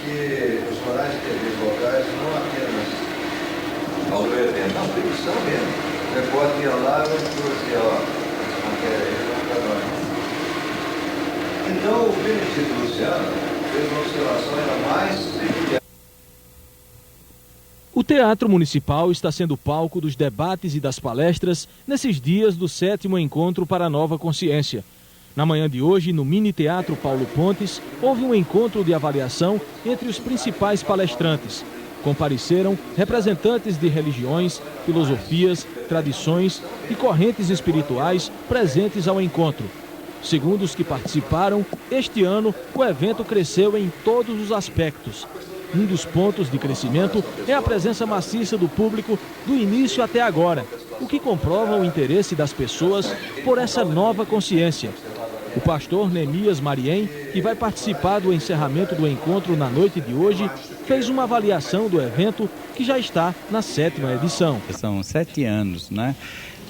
Speaker 2: que os jornais de TV locais não apenas ao evento, não, ficção mesmo. O repórter ia lá e dizia, ó, então o Benedito Luciano fez uma observação ainda mais peculiar.
Speaker 16: O Teatro Municipal está sendo palco dos debates e das palestras nesses dias do 7º Encontro para a Nova Consciência. Na manhã de hoje, no Mini Teatro Paulo Pontes, houve um encontro de avaliação entre os principais palestrantes. Compareceram representantes de religiões, filosofias, tradições e correntes espirituais presentes ao encontro. Segundo os que participaram, este ano o evento cresceu em todos os aspectos. Um dos pontos de crescimento é a presença maciça do público do início até agora, o que comprova o interesse das pessoas por essa nova consciência. O pastor Neemias Mariem, que vai participar do encerramento do encontro na noite de hoje, fez uma avaliação do evento que já está na 7ª edição.
Speaker 21: São 7 anos, né?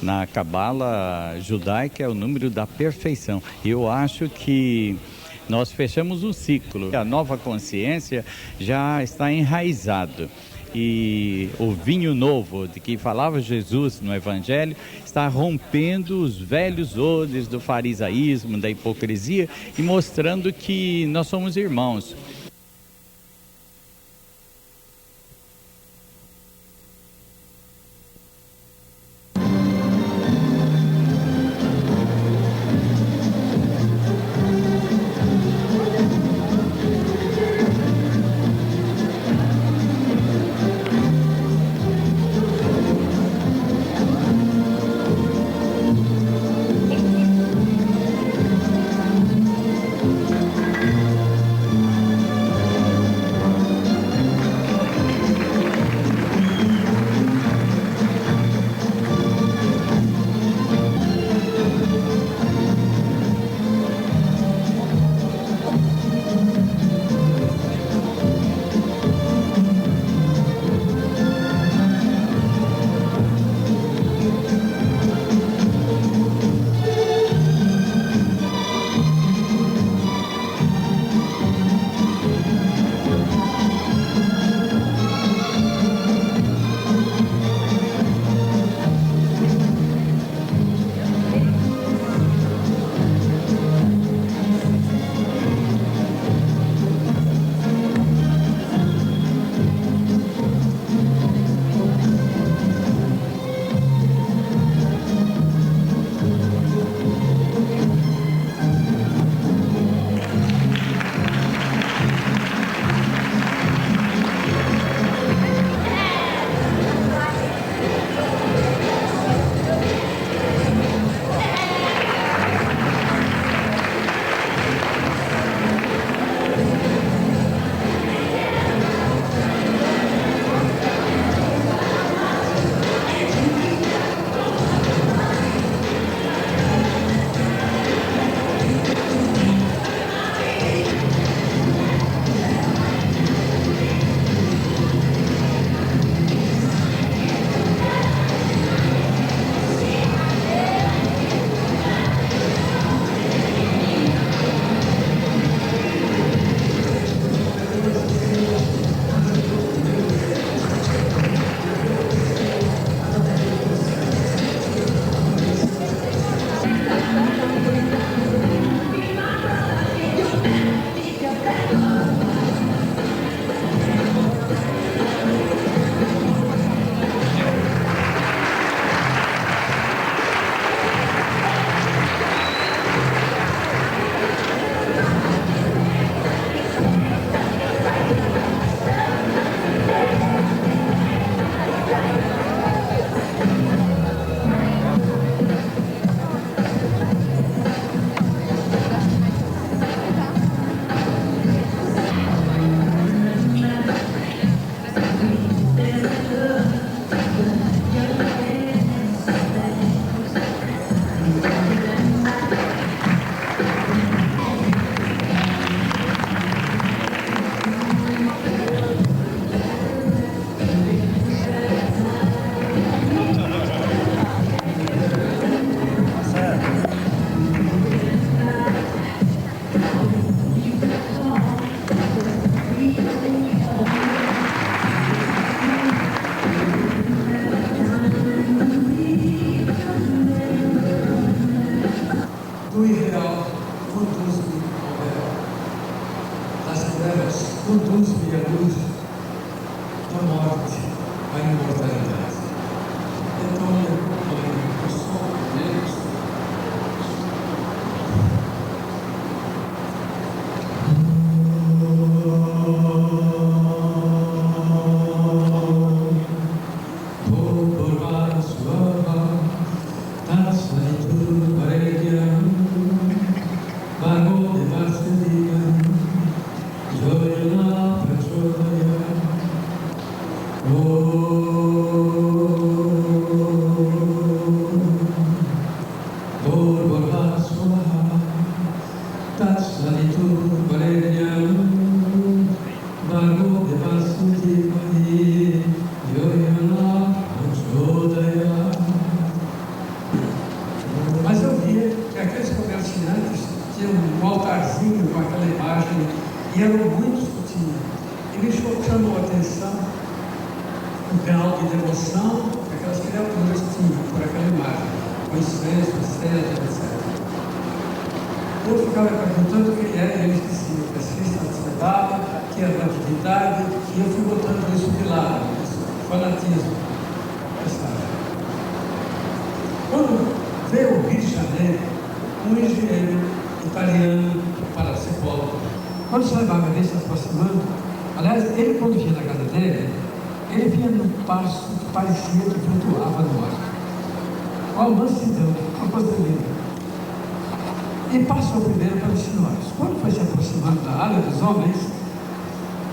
Speaker 21: Na Cabala judaica é o número da perfeição. Eu acho que nós fechamos um ciclo. A nova consciência já está enraizado. E o vinho novo de que falava Jesus no Evangelho está rompendo os velhos odres do farisaísmo, da hipocrisia e mostrando que nós somos irmãos.
Speaker 1: antes tinha um altarzinho com aquela imagem, e eram muitos que tinham. E me chamou a atenção o grau de devoção que aquelas criaturas tinham por aquela imagem, com incenso, etc, etc. Eu ficava perguntando quem era, e eles diziam que as Cristo Sagrada, que era da divindade, e eu fui botando isso de lado, esse fanatismo. Quando veio ao Rio de Janeiro, um engenheiro italiano para psicólogo, quando você levava a ver se aproximando, aliás, ele quando vinha na casa dele, ele vinha num passo que parecia que flutuava no ar. Uma mansidão, uma coisa linda. E passou primeiro pelos senhores. Quando foi se aproximando da área dos homens,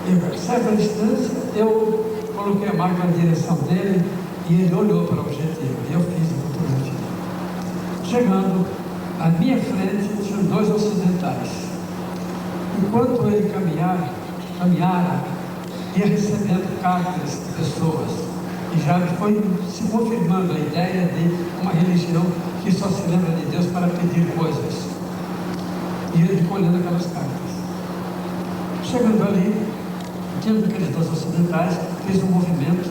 Speaker 1: a certa distância, eu coloquei a marca na direção dele e ele olhou para o objetivo. E eu fiz a fotografia. Chegando à minha frente, tinham dois ocidentais. Enquanto ele caminhara, ia recebendo cartas de pessoas. E já foi se confirmando a ideia de uma religião que só se lembra de Deus para pedir coisas. E ele colhendo aquelas cartas. Chegando ali, diante daqueles dois ocidentais, fez um movimento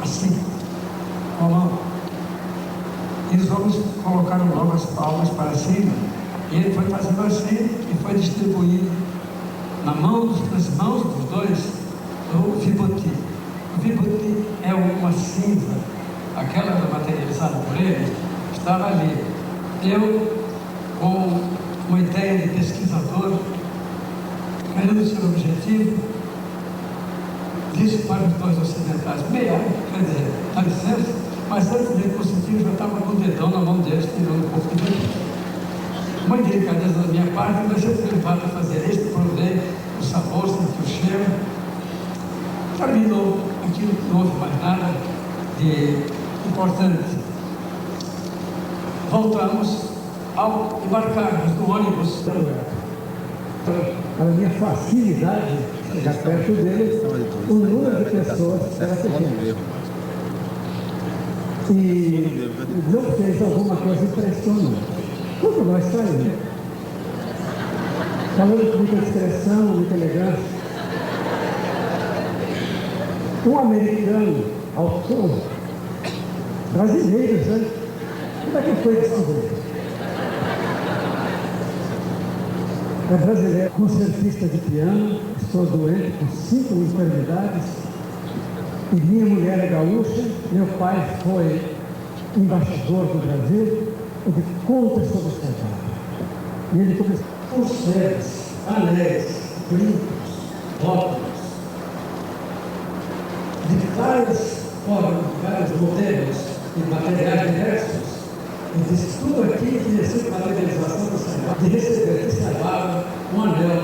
Speaker 1: assim, com a mão. E os homens colocaram logo as palmas para cima. E ele foi fazendo assim e foi distribuindo nas mãos dos dois o vibhuti. O vibhuti é uma cinza, aquela materializada por ele, estava ali. Eu, com uma ideia de pesquisador, querendo ser objetivo, disse para os dois ocidentais, quer dizer, dá licença, mas antes de ele conseguir, já estava com o dedão na mão deles, tirando um pouco de vento. Uma delicadeza da minha parte, mas eu fui levado a fazer este, provei o sabor, senti o cheiro. Terminou, aquilo não houve mais nada de importante. Voltamos ao embarcarmos no ônibus.
Speaker 22: A minha facilidade de chegar perto dele, o número de pessoas era pequeno. E não fez alguma coisa impressionante. Quando nós saímos, falando com muita discreção, muita elegância, um americano, autor, brasileiros, né? Como é que foi descobrir? É brasileiro, concertista de piano, estou doente com 5 enfermidades, e minha mulher é gaúcha, meu pai foi embaixador do Brasil, ele conta sobre o Sagrado. E ele começou com pulseiras, anéis, brincos, rótulos, de várias formas, de vários modelos e materiais diversos. E disse tudo aqui que ia ser materialização do Sagrado, de receber que salvava um anel.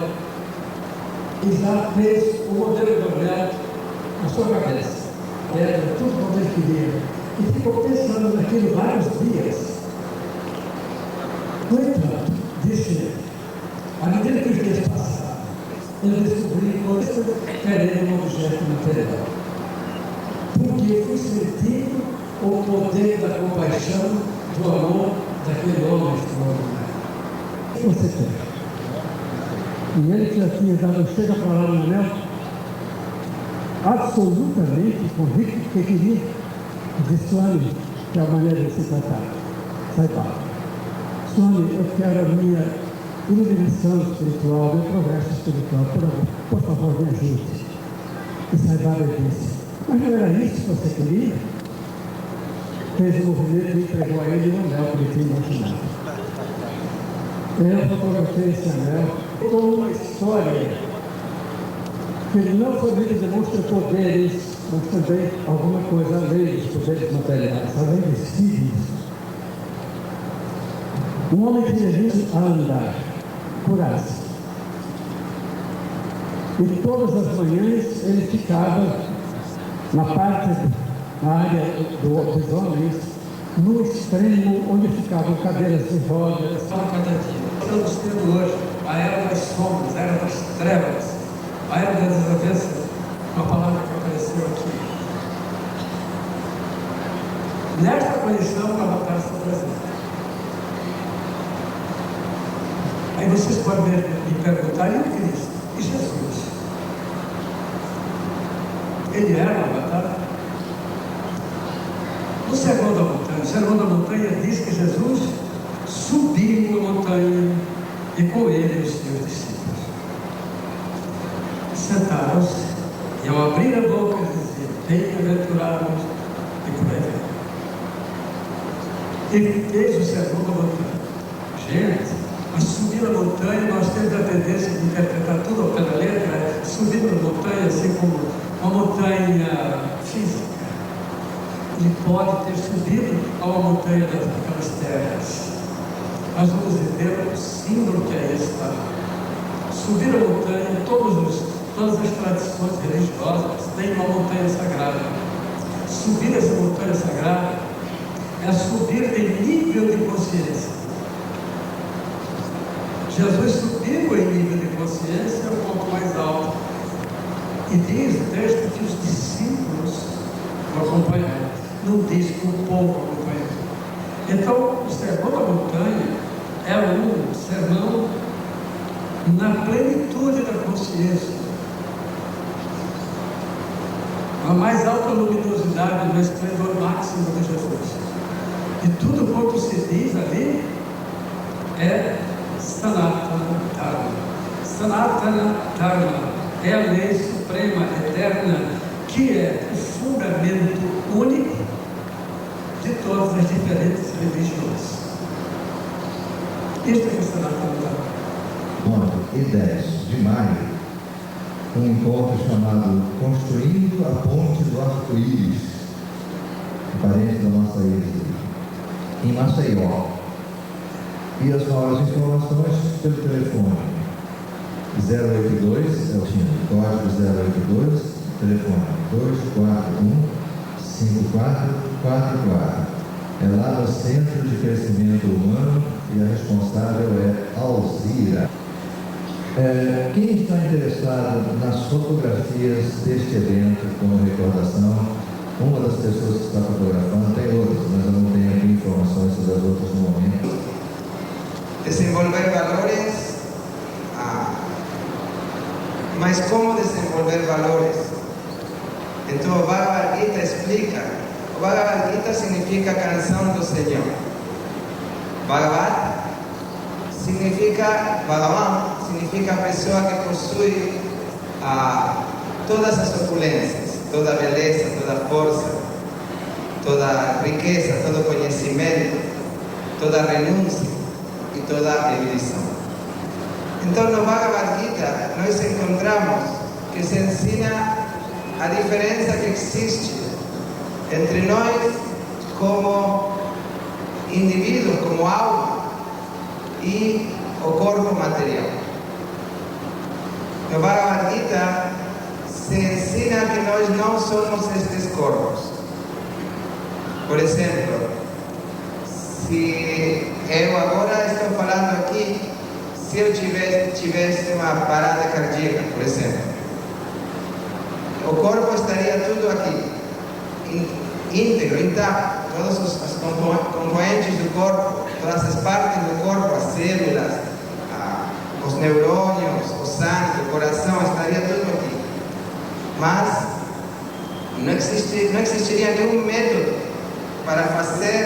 Speaker 22: E já fez o modelo do anel na sua cabeça. Era tudo como ele queria. E ficou pensando naquilo vários dias. No entanto, disse, à medida que os dias passaram, eu descobri que eu queria um objeto material. Porque eu fui sentindo o poder da compaixão, do amor daquele homem extraordinário. O que você quer? E ele que já tinha dado chega para lá no anel, absolutamente convicto que queria, disse, Swami, que é a maneira de se tratar. Sai para. Swami, eu quero a minha iluminação espiritual, meu progresso espiritual, por favor, me ajude. E Sai Baba disse, mas não era isso que você queria? Fez o movimento e entregou a ele o anel que ele tinha imaginado. Eu fotografei esse anel com uma história que não somente demonstra poderes, mas também alguma coisa além dos poderes materiais, além de espíritos. Um homem tinha vindo a andar por Ásia. E todas as manhãs ele ficava na área dos homens, no extremo onde ficavam cadeiras de rodas.
Speaker 1: Cada dia. Estamos tendo hoje a era das sombras, a era das trevas, a era da desavença, uma palavra que apareceu aqui. Nesta condição, o Avatar está presente. vocês podem me perguntar, e o Cristo? E Jesus? Ele era uma batalha? No Sermão da Montanha, o Sermão da Montanha diz que Jesus subiu a montanha e com ele os seus discípulos. Sentaram-se e ao abrir a boca diziam: bem-aventurados, e por aí vai. Ele fez o Sermão da Montanha. Gente, mas subir a montanha, nós temos a tendência de interpretar tudo ao pé da letra, subir a montanha assim como uma montanha física. Ele pode ter subido a uma montanha daquelas terras. Nós vamos ver o símbolo que é esse, tá? Subir a montanha, todas as tradições religiosas têm uma montanha sagrada. Subir essa montanha sagrada é subir de nível de consciência. Jesus subiu em nível de consciência ao ponto mais alto. E diz o texto que os discípulos o acompanharam. Não diz que o povo acompanhou. Então, o Sermão da Montanha é um sermão na plenitude da consciência. A mais alta luminosidade do esplendor máximo de Jesus. E tudo quanto se diz ali é Sanatana Dharma. Sanatana Dharma é a lei suprema, eterna, que é o fundamento único de todas as diferentes religiões. Isto é o Sanatana Dharma.
Speaker 2: Ontem, e 10 de maio, um encontro chamado Construindo a Ponte do Arco-Íris, parente da nossa ilha, em Maceió. E as maiores informações pelo telefone 082, é o código 082, telefone 241-5444. É lá no Centro de Crescimento Humano e a responsável é Alzira. Quem está interessado nas fotografias deste evento como recordação, uma das pessoas que está fotografando, tem outras, mas eu não tenho aqui informações sobre as outras no momento.
Speaker 3: Desenvolver valores, mas como desenvolver valores? Então o Bhagavad Gita explica. O Bhagavad Gita significa canção do Senhor. Bhagavad significa, Bhagavan significa a pessoa que possui todas as opulências, toda a beleza, toda a força, toda a riqueza, todo o conhecimento, toda a renúncia e toda a erudição. Então no Bhagavad Gita nós encontramos que se ensina a diferença que existe entre nós como indivíduos, como alma e o corpo material. No Bhagavad Gita se ensina que nós não somos estes corpos. Por exemplo, se eu agora estou falando aqui, se eu tivesse uma parada cardíaca, por exemplo, o corpo estaria tudo aqui, íntegro, intacto, todos os componentes do corpo, todas as partes do corpo, as células, os neurônios, o sangue, o coração, estaria tudo aqui. Mas não existiria nenhum método para fazer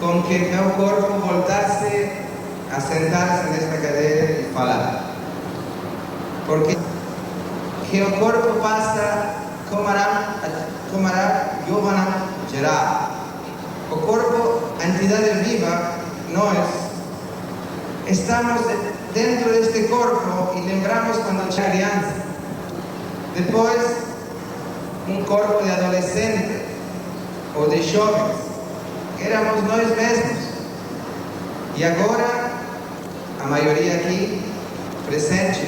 Speaker 3: com que meu corpo voltasse a sentar-se nesta cadeira e falar. Porque que o corpo passa como Yovanam Jara. O corpo, a entidade viva, nós, estamos dentro deste corpo e lembramos quando tinha criança. Depois, um corpo de adolescente ou de jovens. Éramos nós mesmos. E agora, a maioria aqui presente,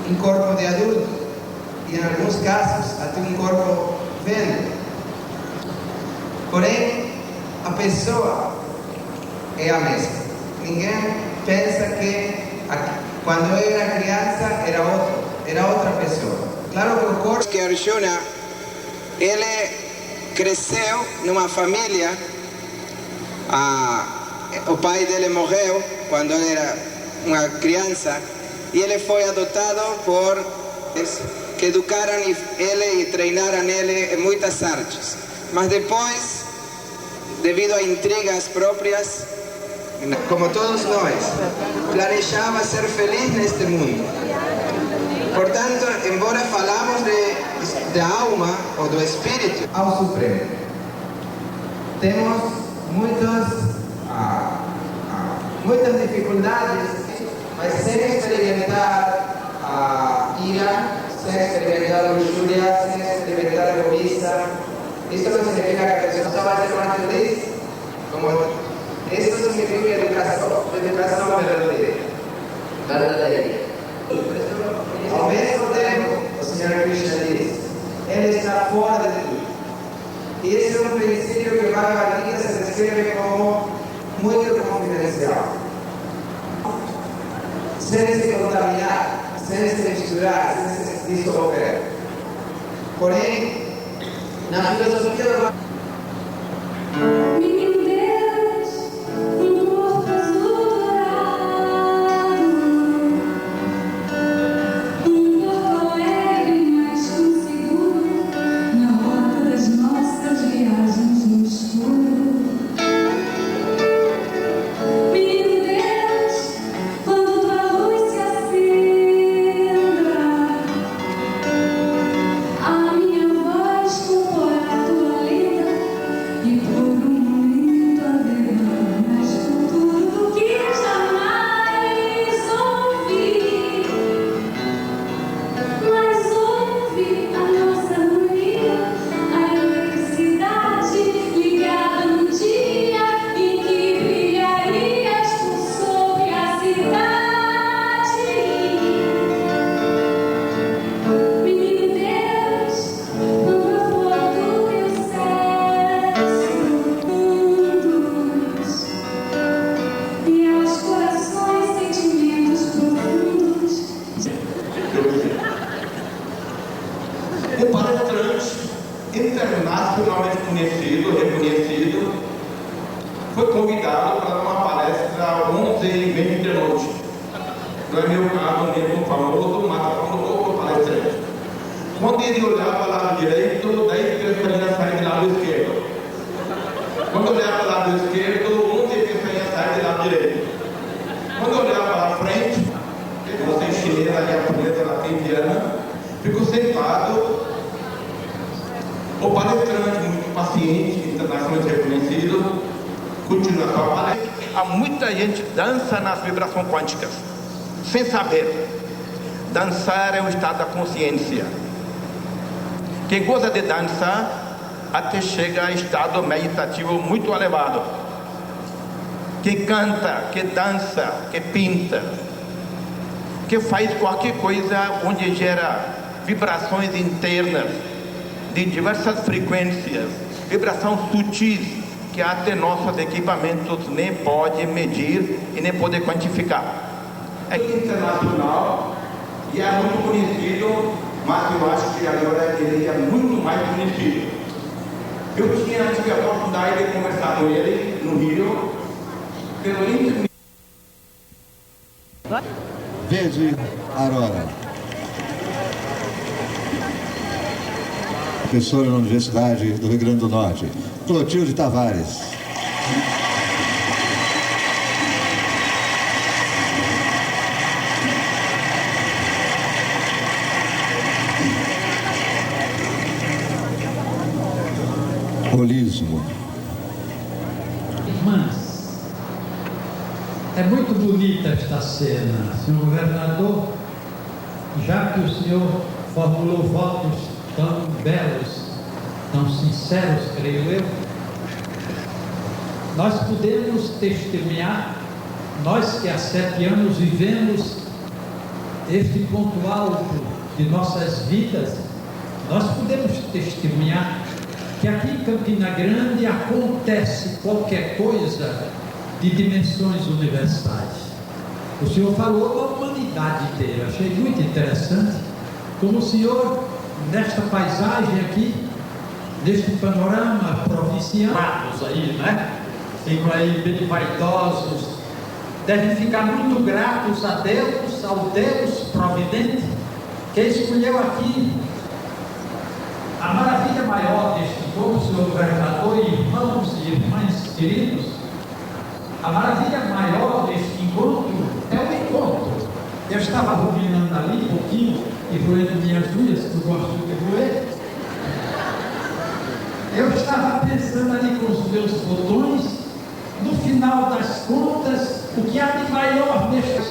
Speaker 3: um corpo de adulto. E em alguns casos, até um corpo velho. Porém, a pessoa é a mesma. Ninguém pensa que quando eu era criança era outra pessoa. Claro que o corpo que Arjuna, ele cresceu numa família, o pai dele morreu quando ele era uma criança e ele foi adotado por que educaram ele e treinaram ele em muitas artes. Mas depois, devido a intrigas próprias, como todos nós, planejava ser feliz neste mundo. Portanto, embora falamos da alma ou do espírito ao Supremo, temos muitas dificuldades, mas sem experimentar a ira, sem experimentar a luxúria, sem experimentar a egoísta. Isso não significa que a pessoa só vai ser mais feliz. Isso significa educação verdadeira. Ao mesmo tempo, o Senhor Krishna diz, ele está fora de tudo. E esse é um princípio que Bhagavad Gita se descreve como muito confidencial. Sem se contaminar, sem se misturar, sem se dissolver. Porém, na filosofia do
Speaker 5: O palestrante, internacionalmente conhecido, reconhecido, foi convidado para uma palestra às 11h20 da noite. Não é meu caso mesmo famoso, mas falando outro palestrante. Quando ele olhava para o lado direito, daí preferia sair do lado esquerdo. Quando olhava para o lado esquerdo, preferia sair do lado direito. Quando olhava para frente, você chinesa, japonesa, latino-indiana, ficou sentado. O palestrante, muito paciente, internacionalmente reconhecido, continua a sua palestra.
Speaker 20: Há muita gente que dança nas vibrações quânticas, sem saber. Dançar é um estado da consciência. Quem gosta de dançar, até chega a estado meditativo muito elevado. Quem canta, que dança, que pinta, que faz qualquer coisa onde gera vibrações internas, de diversas frequências, vibrações sutis, que até nossos equipamentos nem podem medir e nem podem quantificar.
Speaker 5: É internacional e é muito conhecido, mas eu acho que agora ele é muito mais conhecido. Eu tive a oportunidade de conversar com ele no Rio, pelo índice.
Speaker 6: Verde Arora. Professora na Universidade do Rio Grande do Norte, Clotilde Tavares. Holismo.
Speaker 23: Irmãs, é muito bonita esta cena, senhor governador, já que o senhor formulou votos tão belos, tão sinceros, creio eu, nós podemos testemunhar, nós que há 7 anos vivemos este ponto alto de nossas vidas, nós podemos testemunhar que aqui em Campina Grande acontece qualquer coisa de dimensões universais. O senhor falou da humanidade inteira, achei muito interessante, como o senhor, nesta paisagem aqui, neste panorama provincial, aí, né? Ficam aí bem vaidosos, devem ficar muito gratos a Deus, ao Deus providente, que escolheu aqui a maravilha maior deste povo, senhor governador, irmãos e irmãs queridos. A maravilha maior deste encontro é o encontro. Eu estava ruminando ali um pouquinho e roendo minhas unhas, que eu gosto de roer. Eu estava pensando ali com os meus botões, no final das contas, o que há de maior neste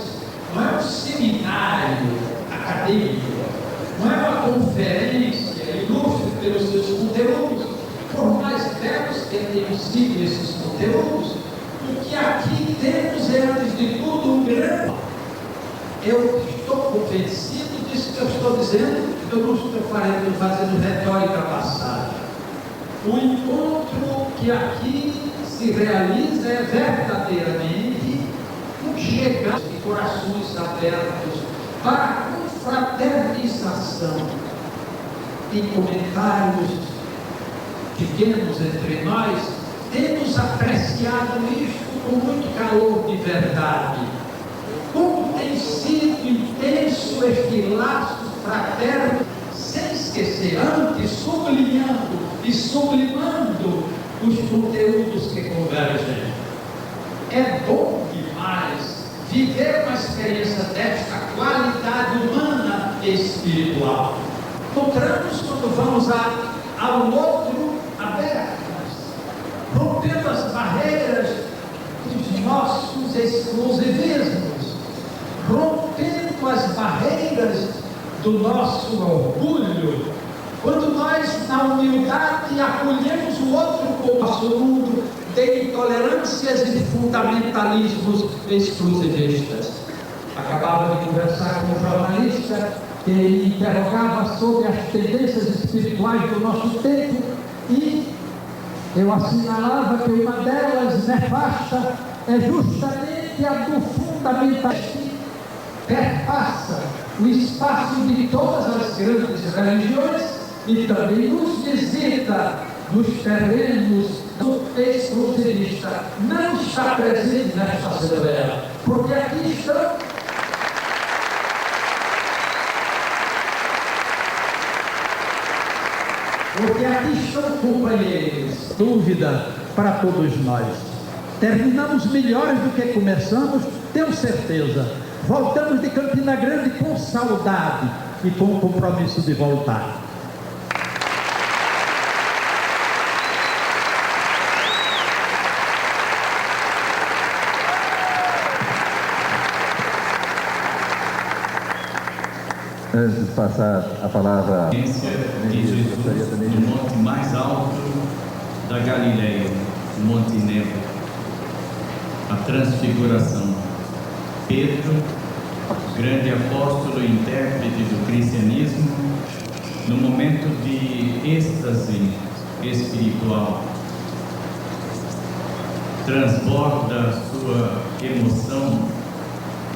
Speaker 23: não é um seminário acadêmico, não é uma conferência ilustre pelos seus conteúdos, por mais belos que tenham sido esses conteúdos, o que aqui temos é, antes de tudo, um grande. Eu estou convencido disso que eu estou dizendo, eu não estou fazendo retórica passada. O encontro que aqui se realiza é verdadeiramente um chegar de corações abertos para a confraternização. Em comentários pequenos entre nós, temos apreciado isto com muito calor de verdade. Como tem sido intenso este laço fraterno, sem esquecer, antes sublinhando e sublimando os conteúdos que convergem. É bom demais viver uma experiência desta qualidade humana e espiritual. Encontramos quando vamos ao outro abertos, rompendo as barreiras dos nossos exclusivismos, rompendo as barreiras do nosso orgulho, quando nós, na humildade, acolhemos o outro como nosso mundo de intolerâncias e de fundamentalismos exclusivistas. Acabava de conversar com um jornalista que me interrogava sobre as tendências espirituais do nosso tempo e eu assinalava que uma delas, nefasta, é justamente a do fundamentalismo que perpassa o espaço de todas as grandes religiões e também nos visita nos terrenos do exclusivista. Não está presente nesta Assembleia, porque aqui estão companheiros. Dúvida para todos nós. Terminamos melhores do que começamos, tenho certeza. Voltamos de Campina Grande com saudade e com o compromisso de voltar.
Speaker 8: Antes de passar a palavra
Speaker 21: de Jesus no monte mais alto da Galileia, o Monte Nebo, a transfiguração. Pedro, grande apóstolo e intérprete do cristianismo, no momento de êxtase espiritual, transborda sua emoção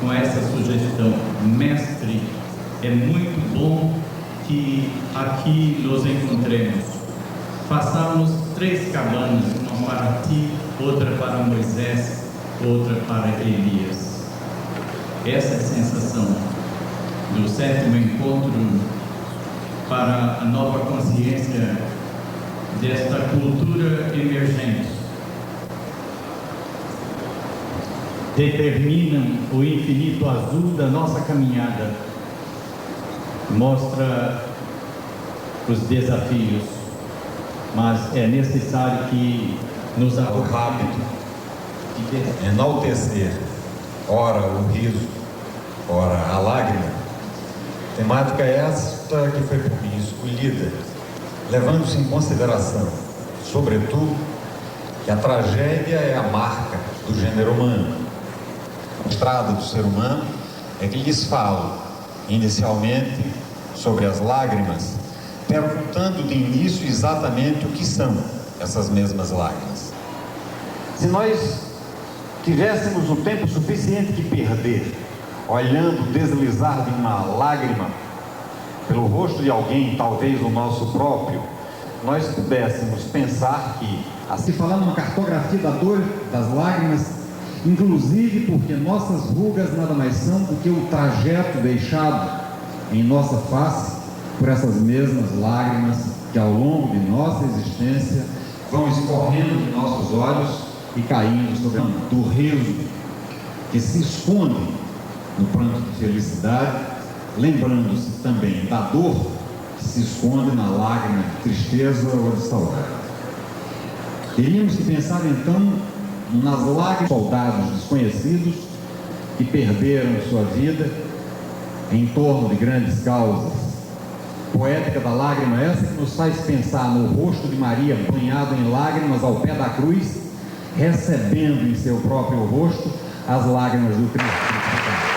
Speaker 21: com essa sugestão: Mestre, é muito bom que aqui nos encontremos. Façamos 3 cabanas, uma para ti, outra para Moisés, outra para Elias. Essa é a sensação do 7º encontro para a nova consciência desta cultura emergente. Determinam o infinito azul da nossa caminhada. Mostra os desafios, mas é necessário que nos
Speaker 9: hábito de enaltecer, ora o riso, ora a lágrima. Temática esta que foi por mim escolhida, levando-se em consideração, sobretudo, que a tragédia é a marca do gênero humano. A estrada do ser humano é que lhes falo inicialmente sobre as lágrimas, perguntando de início exatamente o que são essas mesmas lágrimas.
Speaker 10: Se nós tivéssemos o tempo suficiente que perder, olhando deslizar de uma lágrima pelo rosto de alguém, talvez o nosso próprio, nós pudéssemos pensar que, assim falando uma cartografia da dor, das lágrimas, inclusive porque nossas rugas nada mais são do que o trajeto deixado em nossa face por essas mesmas lágrimas que ao longo de nossa existência vão escorrendo de nossos olhos e caindo sobre do riso que se esconde no pranto de felicidade, lembrando-se também da dor que se esconde na lágrima de tristeza ou de saudade. Teríamos que pensar então nas lágrimas de soldados desconhecidos que perderam sua vida em torno de grandes causas. Poética da lágrima essa que nos faz pensar no rosto de Maria banhado em lágrimas ao pé da cruz, recebendo em seu próprio rosto as lágrimas do Cristo crucificado.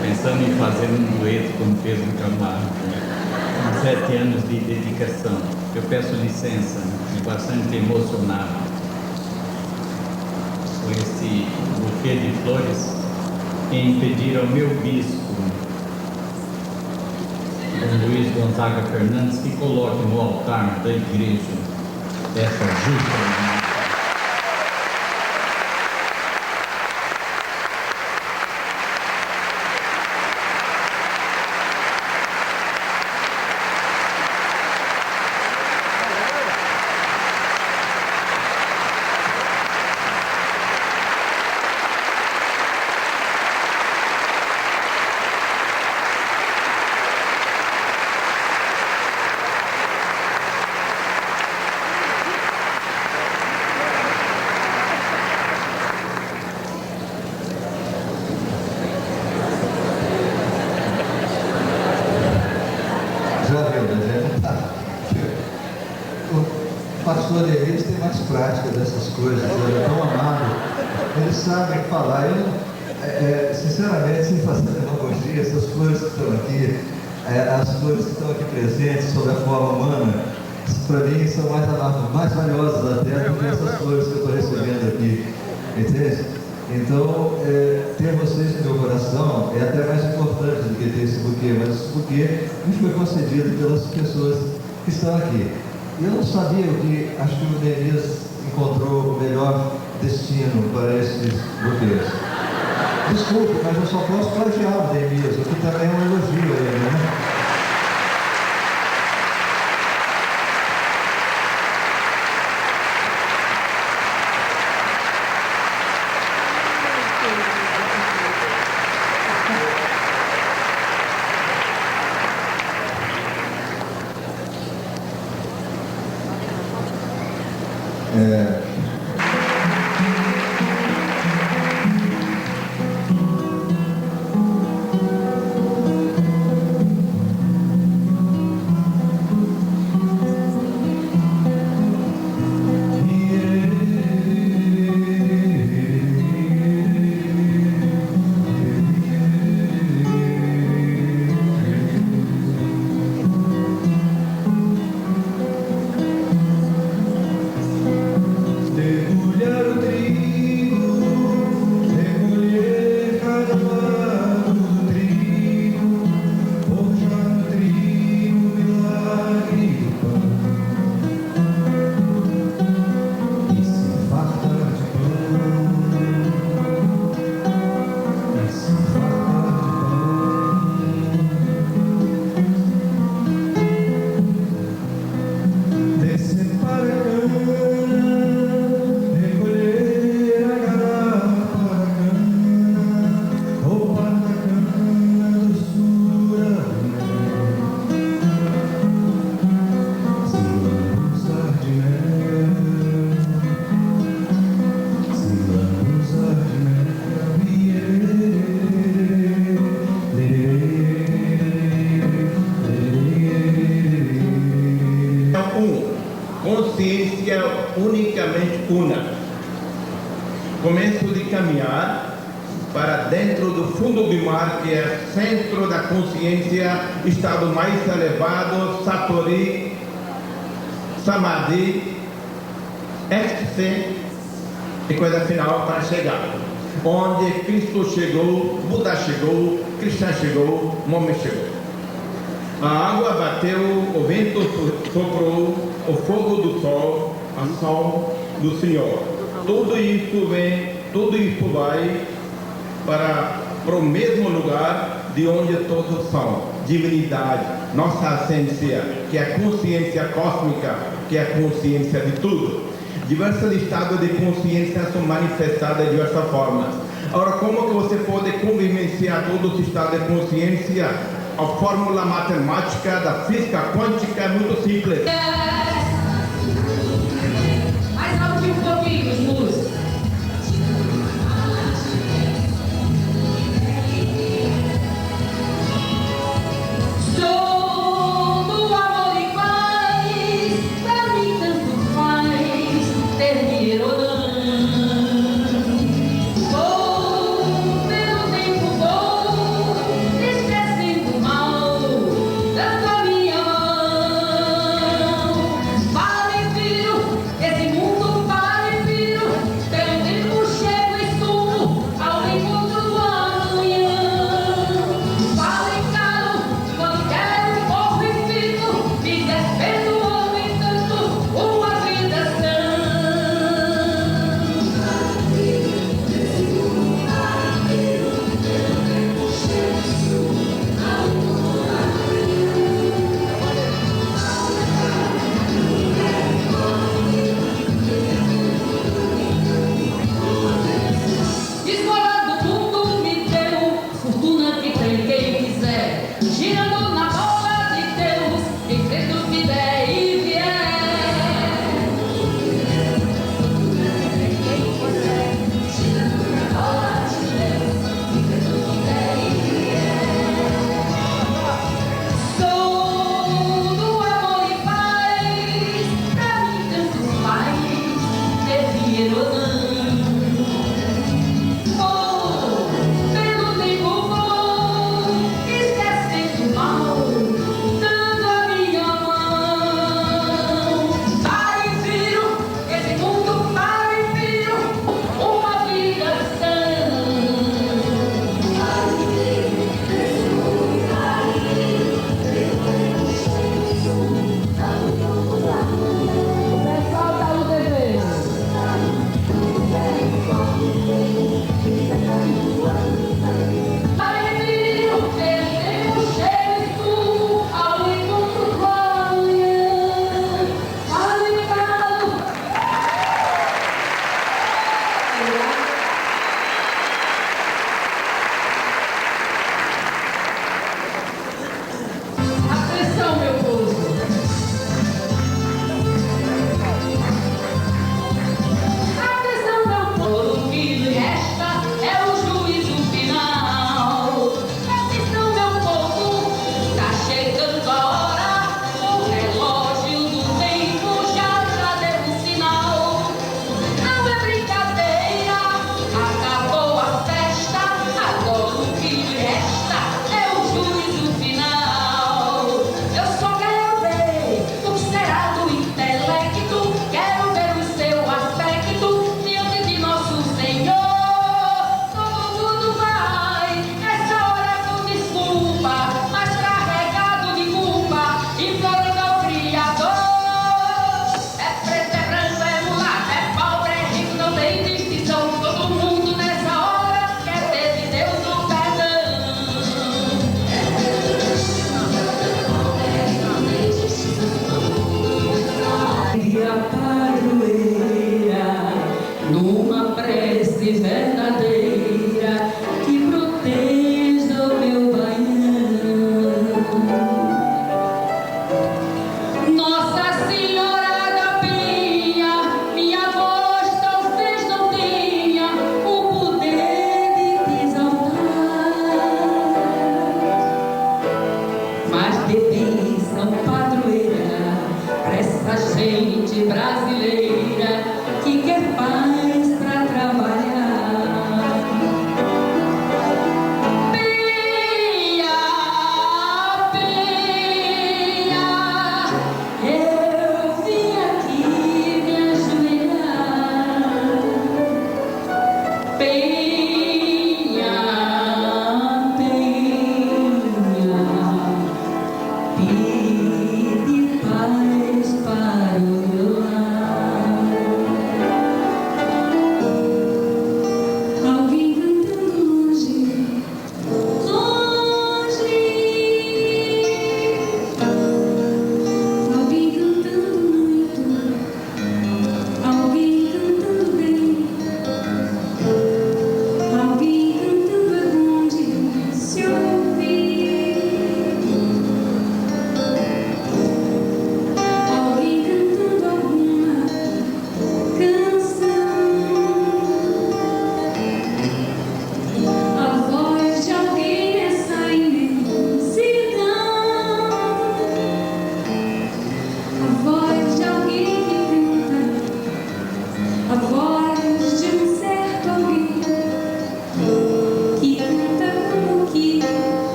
Speaker 21: Pensando em fazer um dueto com Pedro Camargo, com 7 anos de dedicação. Eu peço licença, estou bastante emocionado com esse buquê de flores em pedir ao meu bispo, Dom Luiz Gonzaga Fernandes, que coloque no altar da igreja essa justa.
Speaker 2: pastor Elias tem mais prática dessas coisas, ele é tão amado, ele sabe falar. Eu, sinceramente, sem fazer demagogia, essas flores que estão aqui, as flores que estão aqui presentes sob a forma humana, para mim são mais valiosas até do que essas flores que eu estou recebendo aqui, entende? Então, ter vocês no meu coração é até mais importante do que ter esse buquê, mas esse buquê me foi concedido pelas pessoas que estão aqui. E eu não sabia que, acho que o Neemias encontrou o melhor destino para esses buquês. Desculpe, mas eu só posso plagiar o Neemias, o que também é um elogio a ele, né?
Speaker 5: Consciência unicamente una. Começo de caminhar para dentro do fundo do mar, que é centro da consciência, estado mais elevado, Satori, Samadhi, êxtase e coisa final para chegar. Onde Cristo chegou, Buda chegou, Krishna chegou, Mohammed chegou. A água bateu, o vento soprou, o fogo do sol, a sol do Senhor. Tudo isso vem, tudo isso vai para o mesmo lugar de onde todos são. Divinidade, nossa essência, que é a consciência cósmica, que é a consciência de tudo. Diversos estados de consciência são manifestados de diversas formas. Agora, como que você pode convivenciar todos os estados de consciência? A fórmula matemática da física quântica é muito simples.
Speaker 13: Mais alto um pouquinho, música. Sou do amor e paz, pra mim tanto faz ter ou não. Esquecendo mal da sua minha mão.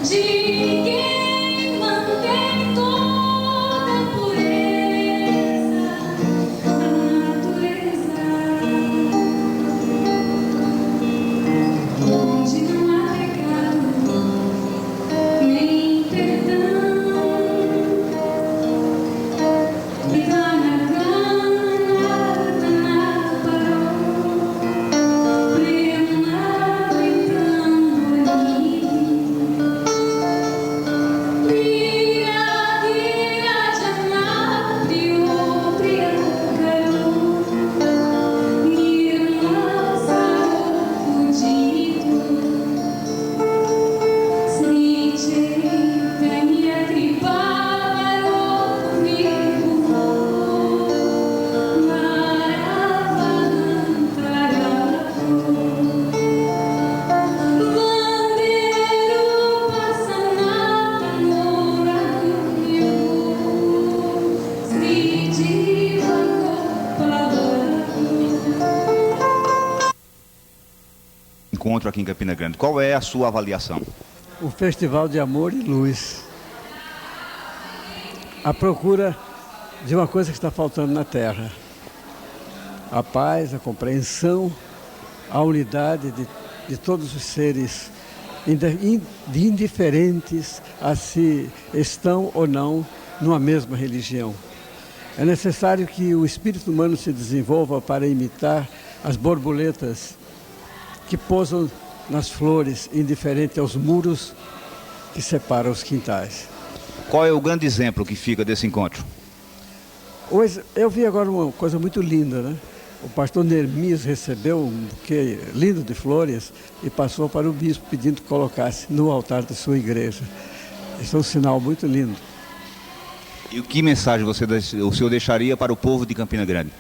Speaker 13: de quem mantém toda a pureza da natureza, onde não há pecado nem perdão.
Speaker 12: Encontro aqui em Campina Grande. Qual é a sua avaliação?
Speaker 22: O Festival de Amor e Luz. A procura de uma coisa que está faltando na Terra. A paz, a compreensão, a unidade de todos os seres indiferentes a se estão ou não numa mesma religião. É necessário que o espírito humano se desenvolva para imitar as borboletas que pousam nas flores, indiferente aos muros que separam os quintais.
Speaker 12: Qual é o grande exemplo que fica desse encontro?
Speaker 22: Hoje, eu vi agora uma coisa muito linda, né? O pastor Nermias recebeu um buquê lindo de flores e passou para o bispo pedindo que colocasse no altar de sua igreja. Isso é um sinal muito lindo.
Speaker 12: E que mensagem o senhor deixaria para o povo de Campina Grande?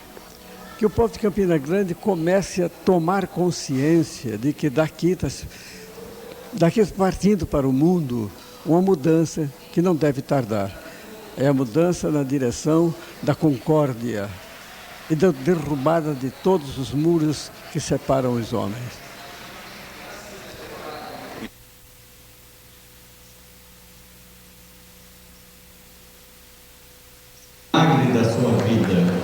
Speaker 22: Que o povo de Campina Grande comece a tomar consciência de que daqui partindo para o mundo, uma mudança que não deve tardar. É a mudança na direção da concórdia e da derrubada de todos os muros que separam os homens.
Speaker 4: Milagre da sua vida.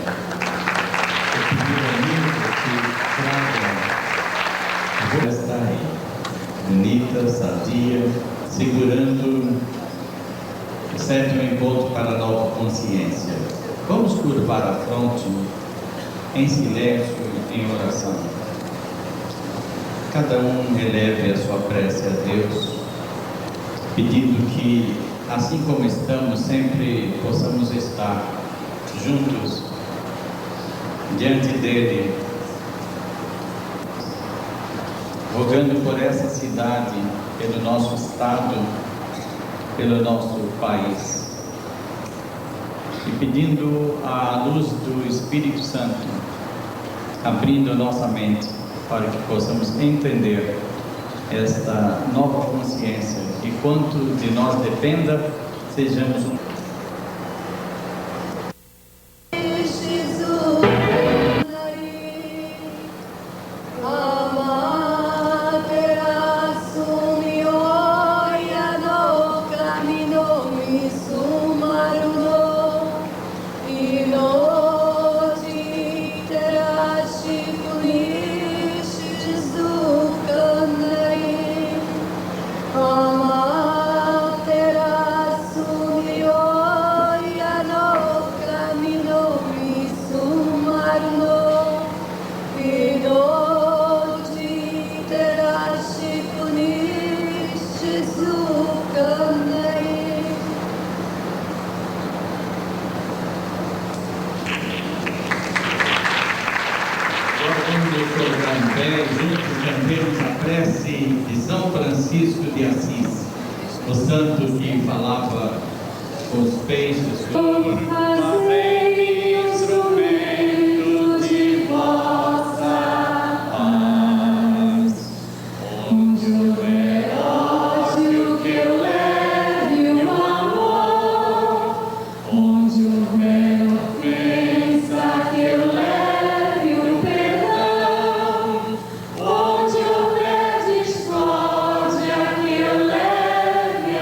Speaker 4: Está aí, bonita, sadia, segurando o sétimo encontro para a nova consciência. Vamos curvar a fronte em silêncio, em oração. Cada um eleve a sua prece a Deus, pedindo que, assim como estamos, sempre possamos estar juntos diante dele, rogando por essa cidade, pelo nosso estado, pelo nosso país, e pedindo a luz do Espírito Santo, abrindo a nossa mente para que possamos entender esta nova consciência e quanto de nós dependa, sejamos um. Cantemos a prece de São Francisco de Assis, o santo que falava com os peixes. Fazei-me instrumento de vossa paz, onde houver ódio que eu leve o amor, onde houver ofensa que eu leve o perdão, onde houver discórdia que eu leve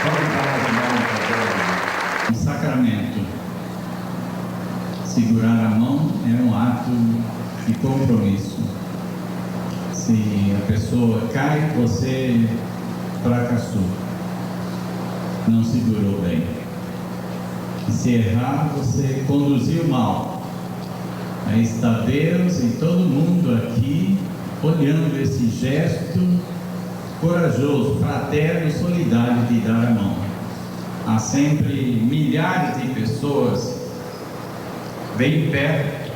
Speaker 21: Vamos dar as mãos agora. Um sacramento. Segurar a mão é um ato de compromisso. Se a pessoa cai, você fracassou. Não segurou bem. E se errar, você conduziu mal. Aí está Deus e todo mundo aqui olhando esse gesto corajoso, fraterno e solidário de dar a mão. Há sempre milhares de pessoas bem perto.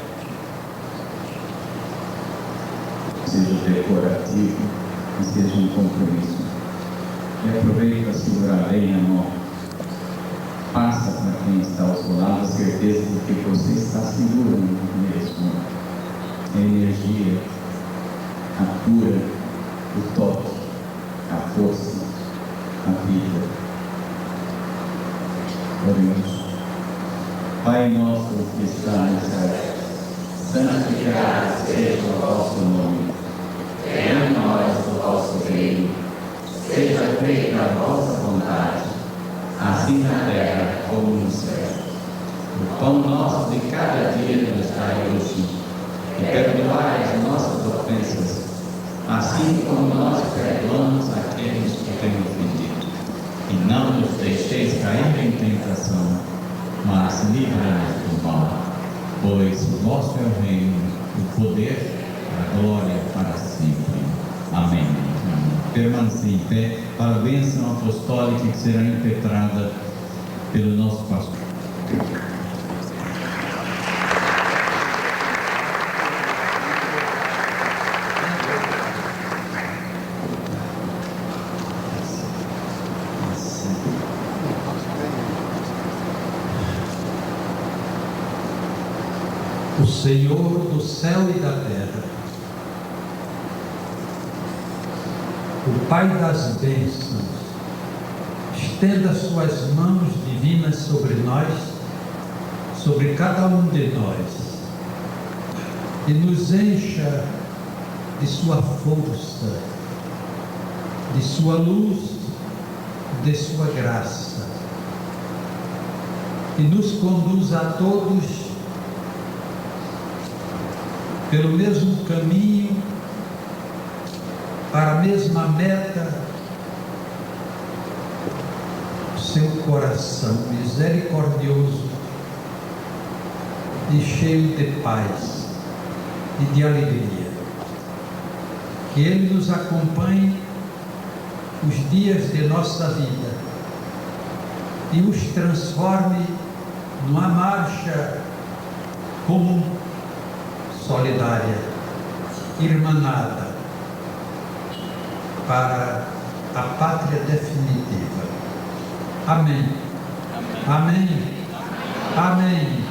Speaker 21: Seja decorativo e seja um compromisso. E aproveite para segurar bem a mão. Passa para quem está ao seu lado a certeza de que você está segurando mesmo a energia, a cura, o toque, a força, a vida. Oremos. Pai nosso que está no céu, santificado seja o vosso nome. Venha a nós o vosso reino. Seja feita a vossa vontade, assim na terra como no céu. O pão nosso de cada dia nos dai hoje, e perdoai as nossas ofensas, assim como nós perdoamos aqueles que têm ofendido. E não nos deixeis cair em tentação, mas livrai-nos do mal. Pois o vosso é o reino, o poder, a glória para sempre. Amém. Permaneça em pé para a bênção apostólica que será impetrada pelo nosso pastor.
Speaker 22: O Senhor do céu e da terra, o Pai das bênçãos, estenda suas mãos divinas sobre nós, sobre cada um de nós, e nos encha de sua força, de sua luz, de sua graça, e nos conduz a todos pelo mesmo caminho, para a mesma meta, seu coração misericordioso e cheio de paz e de alegria. Que Ele nos acompanhe os dias de nossa vida e os transforme numa marcha comum, solidária, irmanada, para a pátria definitiva. Amém. Amém. Amém.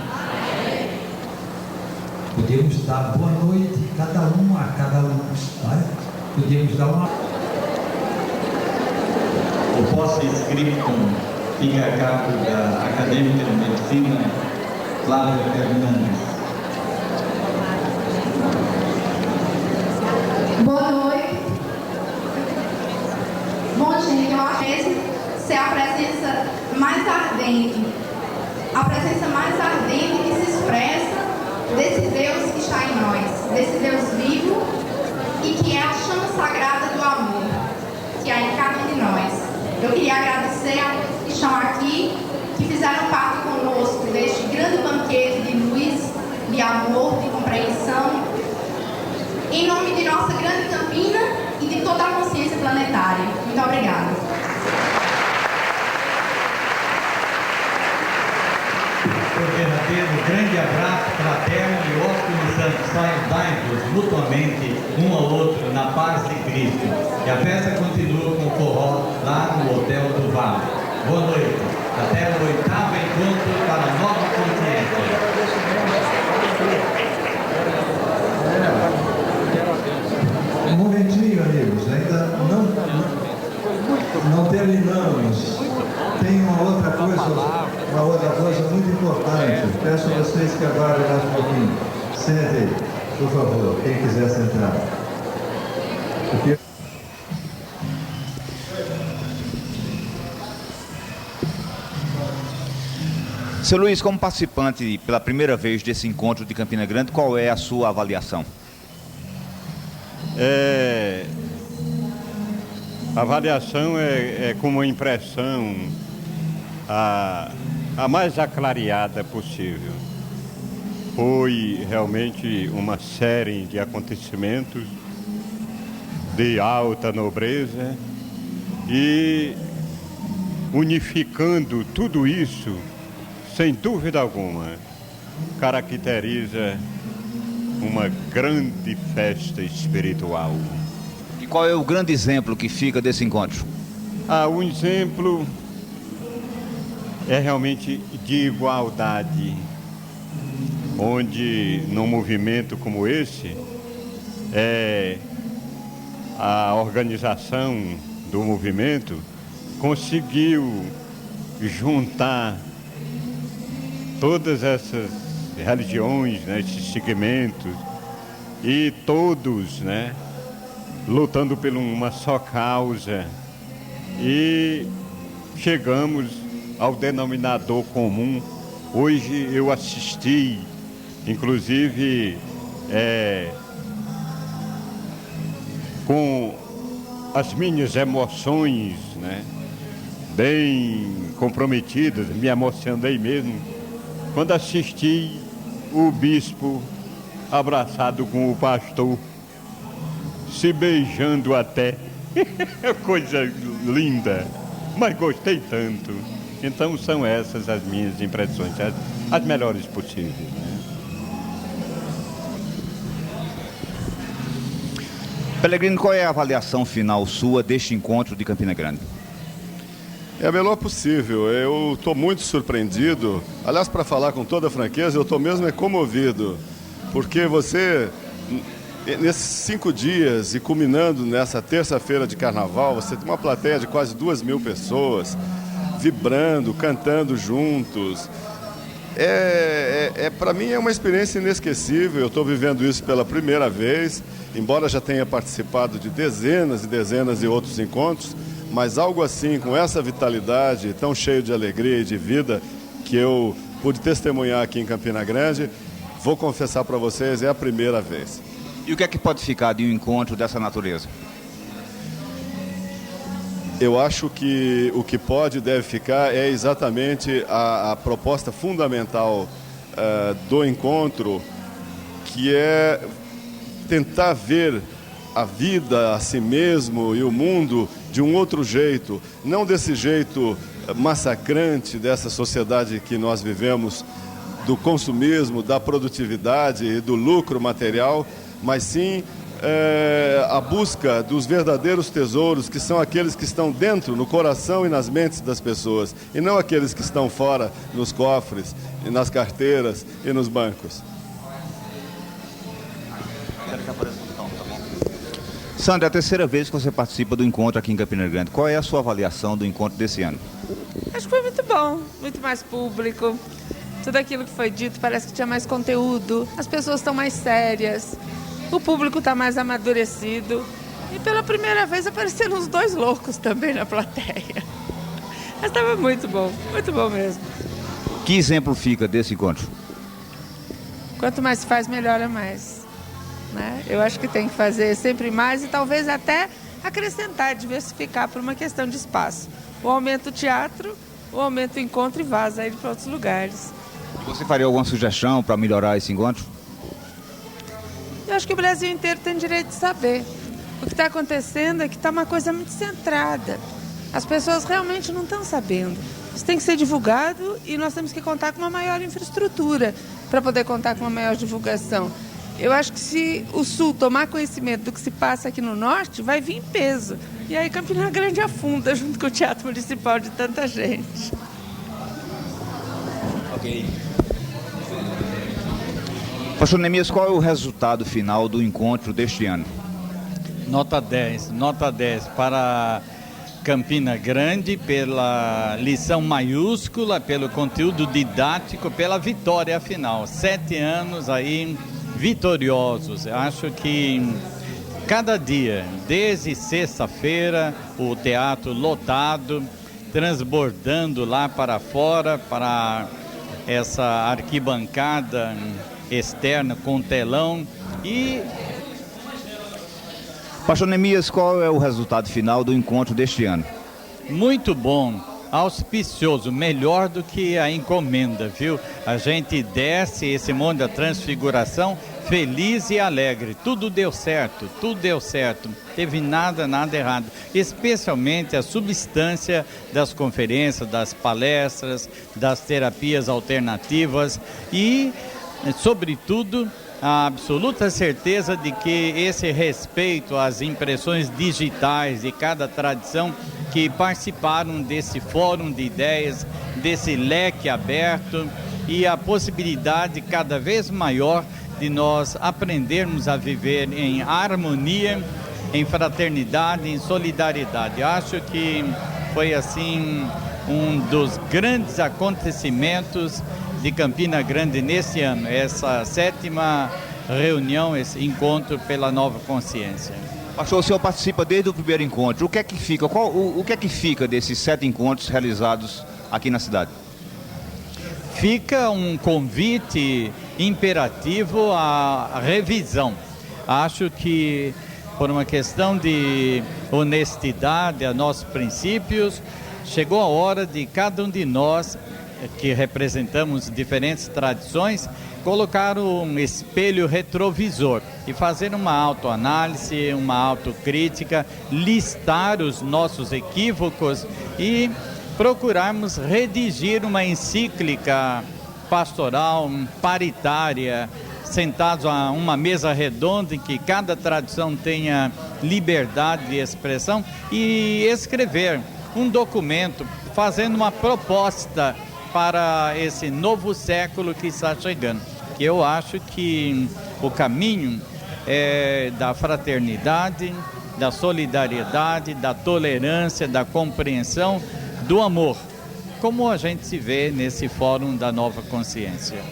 Speaker 22: Podemos dar boa noite cada um a cada um. Vai? Podemos dar uma.
Speaker 21: O pós-inscriptum fica a cargo da acadêmica de medicina Flávia Fernandes.
Speaker 7: Boa noite. Bom, gente, eu acho que ser a presença mais ardente, a presença mais ardente que se expressa desse Deus que está em nós, desse Deus vivo e que é a chama sagrada do amor que há em cada um de nós. Eu queria agradecer a todos que estão aqui, que fizeram parte conosco deste grande banquete de luz, de amor, de compreensão, em nome de nossa grande Campina e de toda a consciência planetária. Muito obrigada.
Speaker 21: Por derradeiro, grande abraço fraterno e ótimo santo. Saudai-vos mutuamente um ao outro na paz de Cristo. E a festa continua com o forró lá no Hotel do Vale. Boa noite. Até o 8º encontro para a nova consciência.
Speaker 2: Um momentinho, amigos, ainda não terminamos. Tem uma outra coisa muito importante. Peço a vocês que aguardem mais um pouquinho. Sentem, por favor, quem quiser sentar.
Speaker 12: Seu Luiz, como participante pela primeira vez desse encontro de Campina Grande, qual é a sua avaliação?
Speaker 14: A avaliação é com uma impressão a mais aclareada possível. Foi realmente uma série de acontecimentos de alta nobreza e unificando tudo isso, sem dúvida alguma, caracteriza uma grande festa espiritual.
Speaker 12: E qual é o grande exemplo que fica desse encontro?
Speaker 14: Um exemplo é realmente de igualdade, onde num movimento como esse, a organização do movimento conseguiu juntar todas essas religiões, né, esses segmentos, e todos, né, lutando por uma só causa, e chegamos ao denominador comum. Hoje eu assisti, inclusive, com as minhas emoções, né, bem comprometidas, me emocionei mesmo, quando assisti o bispo abraçado com o pastor, se beijando até. Coisa linda, mas gostei tanto. Então são essas as minhas impressões, as melhores possíveis, né?
Speaker 12: Pellegrino, qual é a avaliação final sua deste encontro de Campina Grande?
Speaker 11: É a melhor possível. Eu estou muito surpreendido. Aliás, para falar com toda a franqueza, eu estou mesmo comovido. Porque você, nesses 5 dias e culminando nessa terça-feira de carnaval, você tem uma plateia de quase 2.000 pessoas vibrando, cantando juntos. Para mim é uma experiência inesquecível. Eu estou vivendo isso pela primeira vez, embora já tenha participado de dezenas e dezenas de outros encontros, mas algo assim, com essa vitalidade, tão cheio de alegria e de vida, que eu pude testemunhar aqui em Campina Grande, vou confessar para vocês, é a primeira vez.
Speaker 12: E o que é que pode ficar de um encontro dessa natureza?
Speaker 11: Eu acho que o que pode e deve ficar é exatamente a proposta fundamental do encontro, que é tentar ver a vida, a si mesmo e o mundo de um outro jeito, não desse jeito massacrante dessa sociedade que nós vivemos, do consumismo, da produtividade e do lucro material, mas sim a busca dos verdadeiros tesouros, que são aqueles que estão dentro, no coração e nas mentes das pessoas, e não aqueles que estão fora, nos cofres, e nas carteiras e nos bancos.
Speaker 12: Sandra, é a terceira vez que você participa do encontro aqui em Campina Grande. Qual é a sua avaliação do encontro desse ano?
Speaker 15: Acho que foi muito bom, muito mais público. Tudo aquilo que foi dito parece que tinha mais conteúdo. As pessoas estão mais sérias, o público está mais amadurecido. E pela primeira vez apareceram uns 2 loucos também na plateia. Mas estava muito bom mesmo.
Speaker 12: Que exemplo fica desse encontro?
Speaker 15: Quanto mais se faz, melhora mais. Né? Eu acho que tem que fazer sempre mais e talvez até acrescentar, diversificar por uma questão de espaço. O aumento do teatro, o aumento do encontro e vaza ele para outros lugares.
Speaker 12: Você faria alguma sugestão para melhorar esse encontro?
Speaker 15: Eu acho que o Brasil inteiro tem direito de saber. O que está acontecendo é que está uma coisa muito centrada. As pessoas realmente não estão sabendo. Isso tem que ser divulgado e nós temos que contar com uma maior infraestrutura para poder contar com uma maior divulgação. Eu acho que se o Sul tomar conhecimento do que se passa aqui no Norte, vai vir em peso. E aí Campina Grande afunda junto com o Teatro Municipal de tanta gente.
Speaker 12: Ok. Pastor Neemias, qual é o resultado final do encontro deste ano?
Speaker 21: Nota 10 para Campina Grande, pela lição maiúscula, pelo conteúdo didático, pela vitória final. 7 anos aí vitoriosos. Eu acho que cada dia, desde sexta-feira, o teatro lotado, transbordando lá para fora, para essa arquibancada externa com telão e...
Speaker 12: Pastor Neemias, qual é o resultado final do encontro deste ano?
Speaker 21: Muito bom, auspicioso, melhor do que a encomenda, viu? A gente desce esse Monte da Transfiguração feliz e alegre, tudo deu certo, teve nada errado, especialmente a substância das conferências, das palestras, das terapias alternativas e, sobretudo, a absoluta certeza de que esse respeito às impressões digitais de cada tradição que participaram desse fórum de ideias, desse leque aberto e a possibilidade cada vez maior de nós aprendermos a viver em harmonia, em fraternidade, em solidariedade. Acho que foi assim um dos grandes acontecimentos de Campina Grande nesse ano, essa 7ª reunião, esse encontro pela nova consciência.
Speaker 12: Pastor, o senhor participa desde o primeiro encontro. O que é que fica? O que é que fica desses 7 encontros realizados aqui na cidade?
Speaker 21: Fica um convite imperativo à revisão. Acho que, por uma questão de honestidade a nossos princípios, chegou a hora de cada um de nós, que representamos diferentes tradições, colocar um espelho retrovisor e fazer uma autoanálise, uma autocrítica, listar os nossos equívocos e procurarmos redigir uma encíclica pastoral, paritária, sentados a uma mesa redonda em que cada tradição tenha liberdade de expressão e escrever um documento fazendo uma proposta para esse novo século que está chegando. Eu acho que o caminho é da fraternidade, da solidariedade, da tolerância, da compreensão, do amor, como a gente se vê nesse Fórum da Nova Consciência.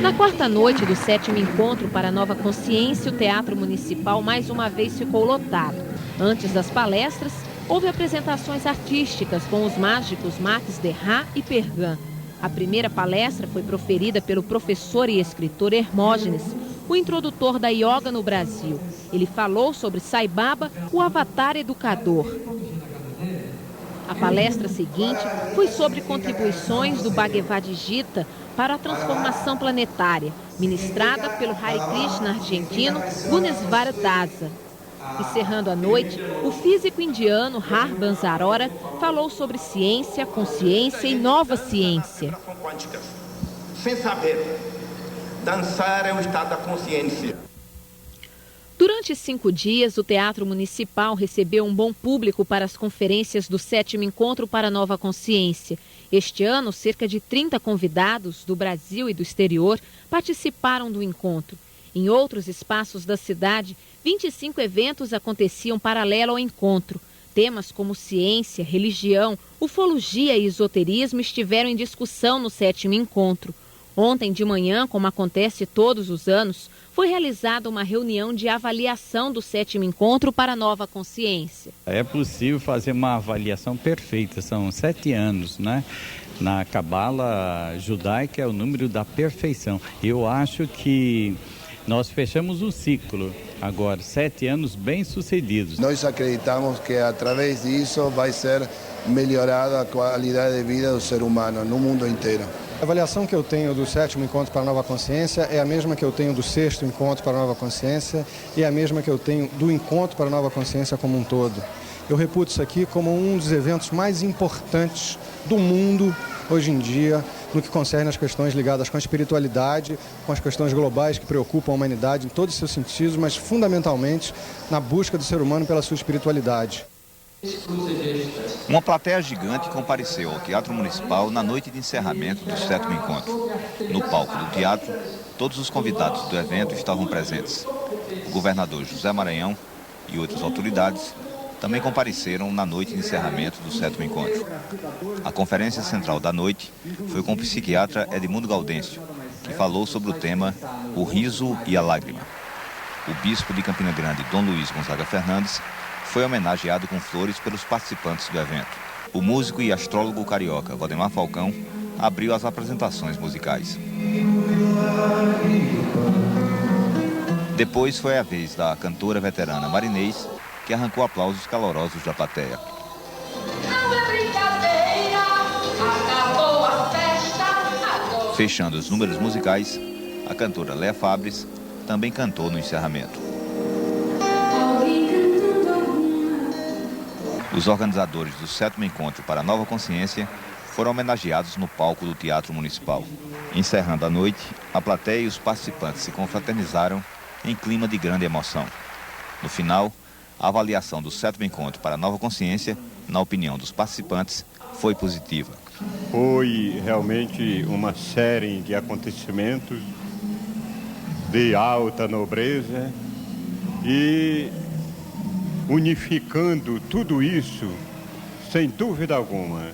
Speaker 17: Na quarta noite do 7º Encontro para a Nova Consciência, o Teatro Municipal mais uma vez ficou lotado. Antes das palestras, houve apresentações artísticas com os mágicos Max Derra e Pergan. A primeira palestra foi proferida pelo professor e escritor Hermógenes, o introdutor da yoga no Brasil. Ele falou sobre Sai Baba, o avatar educador. A palestra seguinte foi sobre contribuições do Bhagavad Gita para a transformação planetária, ministrada pelo Hare Krishna argentino Gunneswara Dasa. Encerrando a noite, o físico indiano Har Banzarora falou sobre ciência, consciência e nova ciência.
Speaker 5: Sem saber, dançar é o estado da consciência.
Speaker 17: Durante 5 dias, o Teatro Municipal recebeu um bom público para as conferências do 7º Encontro para a Nova Consciência. Este ano, cerca de 30 convidados do Brasil e do exterior participaram do encontro. Em outros espaços da cidade, 25 eventos aconteciam paralelo ao encontro. Temas como ciência, religião, ufologia e esoterismo estiveram em discussão no 7º Encontro. Ontem de manhã, como acontece todos os anos, foi realizada uma reunião de avaliação do 7º Encontro para a Nova Consciência.
Speaker 21: É possível fazer uma avaliação perfeita, são 7 anos, né? Na Cabala judaica é o número da perfeição. Eu acho que nós fechamos um ciclo agora, 7 anos bem-sucedidos.
Speaker 18: Nós acreditamos que através disso vai ser melhorada a qualidade de vida do ser humano no mundo inteiro.
Speaker 19: A avaliação que eu tenho do 7º Encontro para a Nova Consciência é a mesma que eu tenho do 6º Encontro para a Nova Consciência e é a mesma que eu tenho do Encontro para a Nova Consciência como um todo. Eu reputo isso aqui como um dos eventos mais importantes do mundo hoje em dia, no que concerne as questões ligadas com a espiritualidade, com as questões globais que preocupam a humanidade em todos os seus sentidos, mas fundamentalmente na busca do ser humano pela sua espiritualidade.
Speaker 12: Uma plateia gigante compareceu ao Teatro Municipal na noite de encerramento do 7º Encontro. No palco do teatro, todos os convidados do evento estavam presentes. O governador José Maranhão e outras autoridades também compareceram na noite de encerramento do 7º Encontro. A conferência central da noite foi com o psiquiatra Edmundo Gaudêncio, que falou sobre o tema O Riso e a Lágrima. O bispo de Campina Grande, Dom Luiz Gonzaga Fernandes, foi homenageado com flores pelos participantes do evento. O músico e astrólogo carioca Valdemar Falcão abriu as apresentações musicais. Depois foi a vez da cantora veterana Marinês, que arrancou aplausos calorosos da plateia. Fechando os números musicais, a cantora Léa Fabres também cantou no encerramento. Os organizadores do 7º Encontro para a Nova Consciência foram homenageados no palco do Teatro Municipal. Encerrando a noite, a plateia e os participantes se confraternizaram em clima de grande emoção. No final, a avaliação do 7º Encontro para a Nova Consciência, na opinião dos participantes, foi positiva.
Speaker 14: Foi realmente uma série de acontecimentos de alta nobreza e unificando tudo isso, sem dúvida alguma,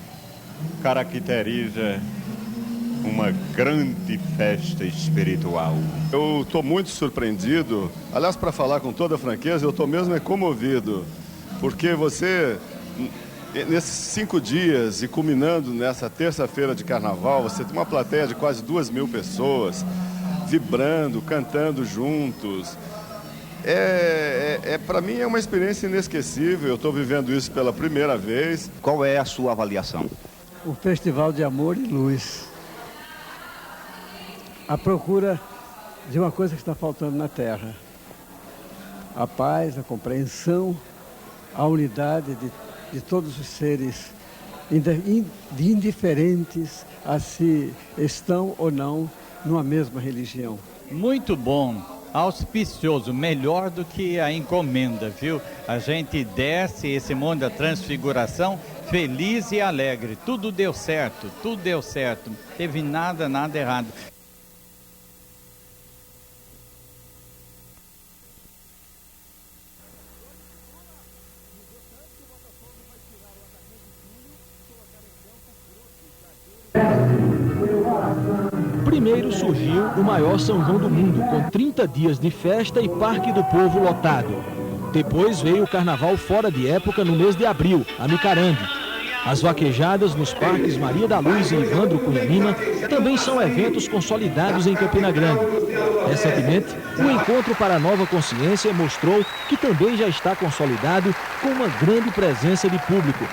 Speaker 14: caracteriza uma grande festa espiritual.
Speaker 11: Eu estou muito surpreendido, aliás, para falar com toda franqueza, eu estou mesmo comovido, porque você, nesses 5 dias e culminando nessa terça-feira de carnaval, você tem uma plateia de quase 2.000 pessoas, vibrando, cantando juntos. Para mim é uma experiência inesquecível, eu estou vivendo isso pela primeira vez.
Speaker 12: Qual é a sua avaliação?
Speaker 22: O Festival de Amor e Luz. A procura de uma coisa que está faltando na Terra. A paz, a compreensão, a unidade de todos os seres, indiferentes a se estão ou não numa mesma religião.
Speaker 21: Muito bom, auspicioso, melhor do que a encomenda, viu? A gente desce esse monte da transfiguração feliz e alegre. Tudo deu certo, tudo deu certo. Não teve nada errado.
Speaker 1: Primeiro surgiu o maior São João do mundo, com 30 dias de festa e Parque do Povo lotado. Depois veio o carnaval fora de época no mês de abril, a Micarande. As vaquejadas nos parques Maria da Luz e Ivandro Cunha Lima também são eventos consolidados em Campina Grande. Recentemente, o Encontro para a Nova Consciência mostrou que também já está consolidado com uma grande presença de público.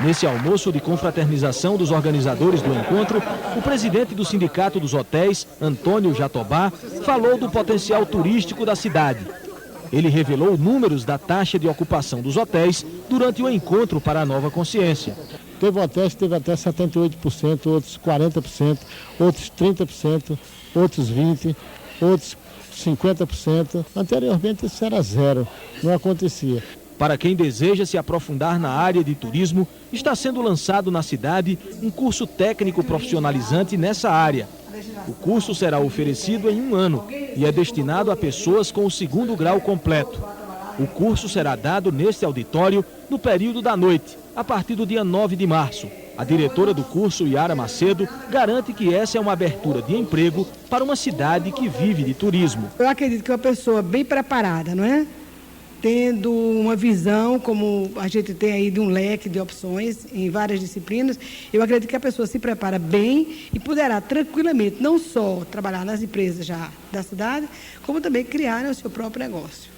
Speaker 1: Nesse almoço de confraternização dos organizadores do encontro, o presidente do Sindicato dos Hotéis, Antônio Jatobá, falou do potencial turístico da cidade. Ele revelou números da taxa de ocupação dos hotéis durante o Encontro para a Nova Consciência.
Speaker 3: Teve hotéis que teve até 78%, outros 40%, outros 30%, outros 20%, outros 50%. Anteriormente isso era zero, não acontecia.
Speaker 1: Para quem deseja se aprofundar na área de turismo, está sendo lançado na cidade um curso técnico profissionalizante nessa área. O curso será oferecido em 1 ano e é destinado a pessoas com o 2º grau completo. O curso será dado neste auditório no período da noite, a partir do dia 9 de março. A diretora do curso, Yara Macedo, garante que essa é uma abertura de emprego para uma cidade que vive de turismo.
Speaker 16: Eu acredito que uma pessoa bem preparada, não é? Tendo uma visão, como a gente tem aí, de um leque de opções em várias disciplinas, eu acredito que a pessoa se prepara bem e poderá tranquilamente não só trabalhar nas empresas já da cidade, como também criar o seu próprio negócio.